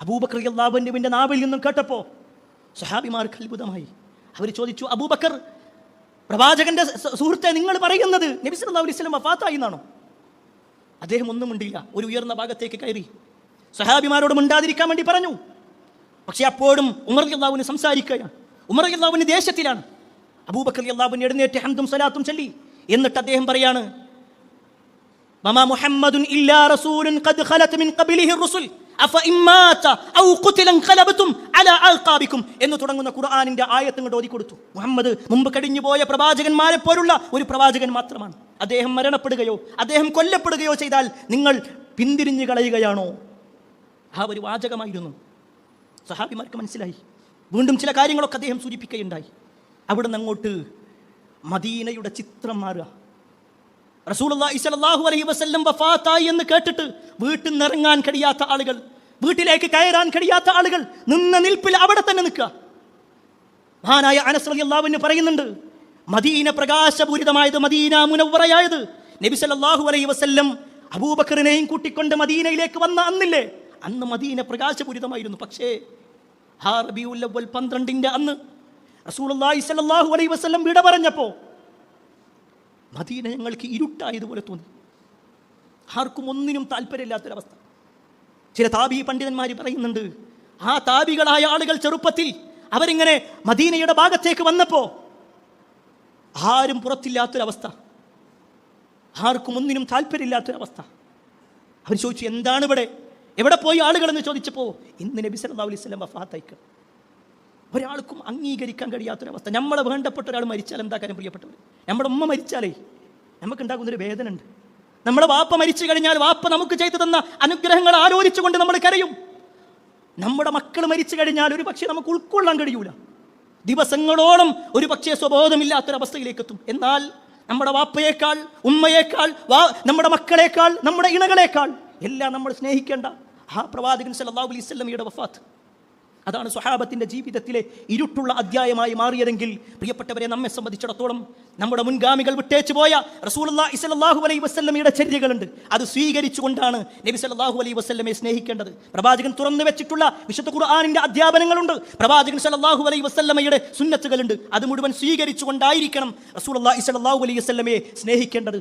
അബൂബക്കർ റളിയല്ലാഹു അൻഹുവിന്റെ നാവിൽ നിന്നും കേട്ടപ്പോൾ സ്വഹാബിമാർക്ക് അത്ഭുതമായി. അവർ ചോദിച്ചു, അബൂബക്കർ, പ്രവാചകന്റെ സുഹൃത്തെ, നിങ്ങൾ പറയുന്നത് നബി സല്ലല്ലാഹു അലൈഹി വസല്ലം വഫാത്തായി എന്നാണോ? അദ്ദേഹം ഒന്നും മിണ്ടിയില്ല. ഒരു ഉയർന്ന ഭാഗത്തേക്ക് കയറി സ്വഹാബിമാരോട് മിണ്ടാതിരിക്കാൻ വേണ്ടി പറഞ്ഞു. പക്ഷെ അപ്പോഴും ഉമർ റളിയല്ലാഹു അൻഹു സംസാരിക്കുകയാണ്. ഉമർ റളിയല്ലാഹു അൻഹു ദേശത്തിലാണ്. അബൂബക്കർ റളിയല്ലാഹു അൻഹു എഴുന്നേറ്റ് ഹംദും സലാത്തും ചൊല്ലി. എന്നിട്ട് അദ്ദേഹം പറയാണ്, വമാ മുഹമ്മദുൻ ഇല്ലാ റസൂലുൻ ഖദ് ഖലത് മിൻ ഖബ്ലിഹി റുസുൽ അഫ ഇമ്മാത ഔ ഖുതില ഖലബതും അലാ അൽഖാബികും എന്ന് തുടങ്ങുന്ന ഖുർആനിന്റെ ആയത്ത് കൊണ്ട് ഓതി കൊടുത്തു. മുഹമ്മദ് മുമ്പ് കഴിഞ്ഞുപോയ പ്രവാചകന്മാരെ പോലുള്ള ഒരു പ്രവാചകൻ മാത്രമാണ്. അദ്ദേഹം മരണപ്പെടുകയോ അദ്ദേഹം കൊല്ലപ്പെടുകയോ ചെയ്താൽ നിങ്ങൾ പിന്തിരിഞ്ഞു കളയുകയാണോ? ആ ഒരു വാചകമായിരുന്നു. സഹാബിമാർക്ക് മനസ്സിലായി. വീണ്ടും ചില കാര്യങ്ങളൊക്കെ അദ്ദേഹം സൂചിപ്പിക്കുകയുണ്ടായി. അവിടെ നിന്ന് അങ്ങോട്ട് മദീനയുടെ ചിത്രം മാറുക. റസൂലുള്ളാഹി സ്വല്ലല്ലാഹു അലൈഹി വസല്ലം വഫാത്തായി എന്ന് കേട്ടിട്ട് വീട്ടിൽ നിന്ന് ഇറങ്ങാൻ കഴിയാത്ത ആളുകൾ, വീട്ടിലേക്ക് കയറാൻ കഴിയാത്ത ആളുകൾ നിന്ന നിൽപ്പിൽ അവിടെ തന്നെ നിൽക്കുക. മഹാനായ അനസ് റളിയല്ലാഹു അൻഹു പറയുന്നുണ്ട്, മദീന പ്രകാശപൂരിതമായത്, മദീന മുനവ്വറയായത് നബി സല്ലല്ലാഹു അലൈഹി വസല്ലം അബൂബക്കറിനെയും കൂട്ടിക്കൊണ്ട് മദീനയിലേക്ക് വന്ന അന്നില്ലേ, അന്ന് മദീന പ്രകാശപൂരിതമായിരുന്നു. പക്ഷേ ആ റബീഉൽ അവ്വൽ 12 അന്ന് റസൂലുള്ളാഹി സ്വല്ലല്ലാഹു അലൈഹി വസല്ലം വിട പറഞ്ഞപ്പോൾ മദീന ഞങ്ങൾക്ക് ഇരുട്ടായതുപോലെ തോന്നി. ആർക്കും ഒന്നിനും താല്പര്യമില്ലാത്തൊരവസ്ഥ. ചില താബി പണ്ഡിതന്മാർ പറയുന്നുണ്ട്, ആ താബികളായ ആളുകൾ ചെറുപ്പത്തിൽ അവരിങ്ങനെ മദീനയുടെ ഭാഗത്തേക്ക് വന്നപ്പോൾ ആരും പുറത്തില്ലാത്തൊരവസ്ഥ, ആർക്കും ഒന്നിനും താല്പര്യമില്ലാത്തൊരവസ്ഥ. അവർ ചോദിച്ചു, എന്താണ് ഇവിടെ, എവിടെ പോയി ആളുകളെന്ന് ചോദിച്ചപ്പോൾ ഇന്ന് നബി സല്ലല്ലാഹു അലൈഹി വസല്ലം വഫാത്തായിക്ക്. ഒരാൾക്കും അംഗീകരിക്കാൻ കഴിയാത്തൊരവസ്ഥ. നമ്മളെ വേണ്ടപ്പെട്ട ഒരാൾ മരിച്ചാൽ എന്താ കാര്യം പ്രിയപ്പെട്ടവർ? നമ്മുടെ ഉമ്മ മരിച്ചാലേ നമുക്കുണ്ടാകുന്നൊരു വേദന ഉണ്ട്. നമ്മുടെ വാപ്പ മരിച്ചു കഴിഞ്ഞാൽ വാപ്പ നമുക്ക് ചെയ്തു തന്ന അനുഗ്രഹങ്ങൾ ആലോചിച്ചുകൊണ്ട് നമ്മൾ കരയും. നമ്മുടെ മക്കൾ മരിച്ചു കഴിഞ്ഞാൽ ഒരു പക്ഷേ നമുക്ക് ഉൾക്കൊള്ളാൻ കഴിയൂല. ദിവസങ്ങളോളം ഒരു പക്ഷേ സ്വബോധമില്ലാത്തൊരവസ്ഥയിലേക്ക് എത്തും. എന്നാൽ നമ്മുടെ വാപ്പയേക്കാൾ, ഉമ്മയേക്കാൾ, നമ്മുടെ മക്കളേക്കാൾ, നമ്മുടെ ഇണകളേക്കാൾ എല്ലാം നമ്മൾ സ്നേഹിക്കേണ്ട ആ പ്രവാചകൻ സല്ലല്ലാഹു അലൈഹി വസല്ലമയുടെ വഫാത്ത്, അതാണ് സ്വഹാബത്തിന്റെ ജീവിതത്തിലെ ഇരുട്ടുള്ള അധ്യായമായി മാറിയതെങ്കിൽ പ്രിയപ്പെട്ടവരെ, നമ്മെ സംബന്ധിച്ചിടത്തോളം നമ്മുടെ മുൻഗാമികൾ വിട്ടേച്ചു പോയ റസൂലുള്ളാഹി സ്വല്ലല്ലാഹു അലൈഹി വസല്ലമയുടെ ചര്യകളുണ്ട്. അത് സ്വീകരിച്ചുകൊണ്ടാണ് നബി സല്ലല്ലാഹു അലൈഹി വസല്ലമയെ സ്നേഹിക്കേണ്ടത്. പ്രവാചകൻ തുറന്നു വെച്ചിട്ടുള്ള വിശുദ്ധ ഖുർആനിന്റെ അധ്യാപനങ്ങളുണ്ട്. പ്രവാചകൻ സല്ലല്ലാഹു അലൈഹി വസല്ലമയുടെ സുന്നത്തുകളുണ്ട്. അത് മുഴുവൻ സ്വീകരിച്ചുകൊണ്ടായിരിക്കണം റസൂലുള്ളാഹി സ്വല്ലല്ലാഹു അലൈഹി വസല്ലമയെ സ്നേഹിക്കേണ്ടത്.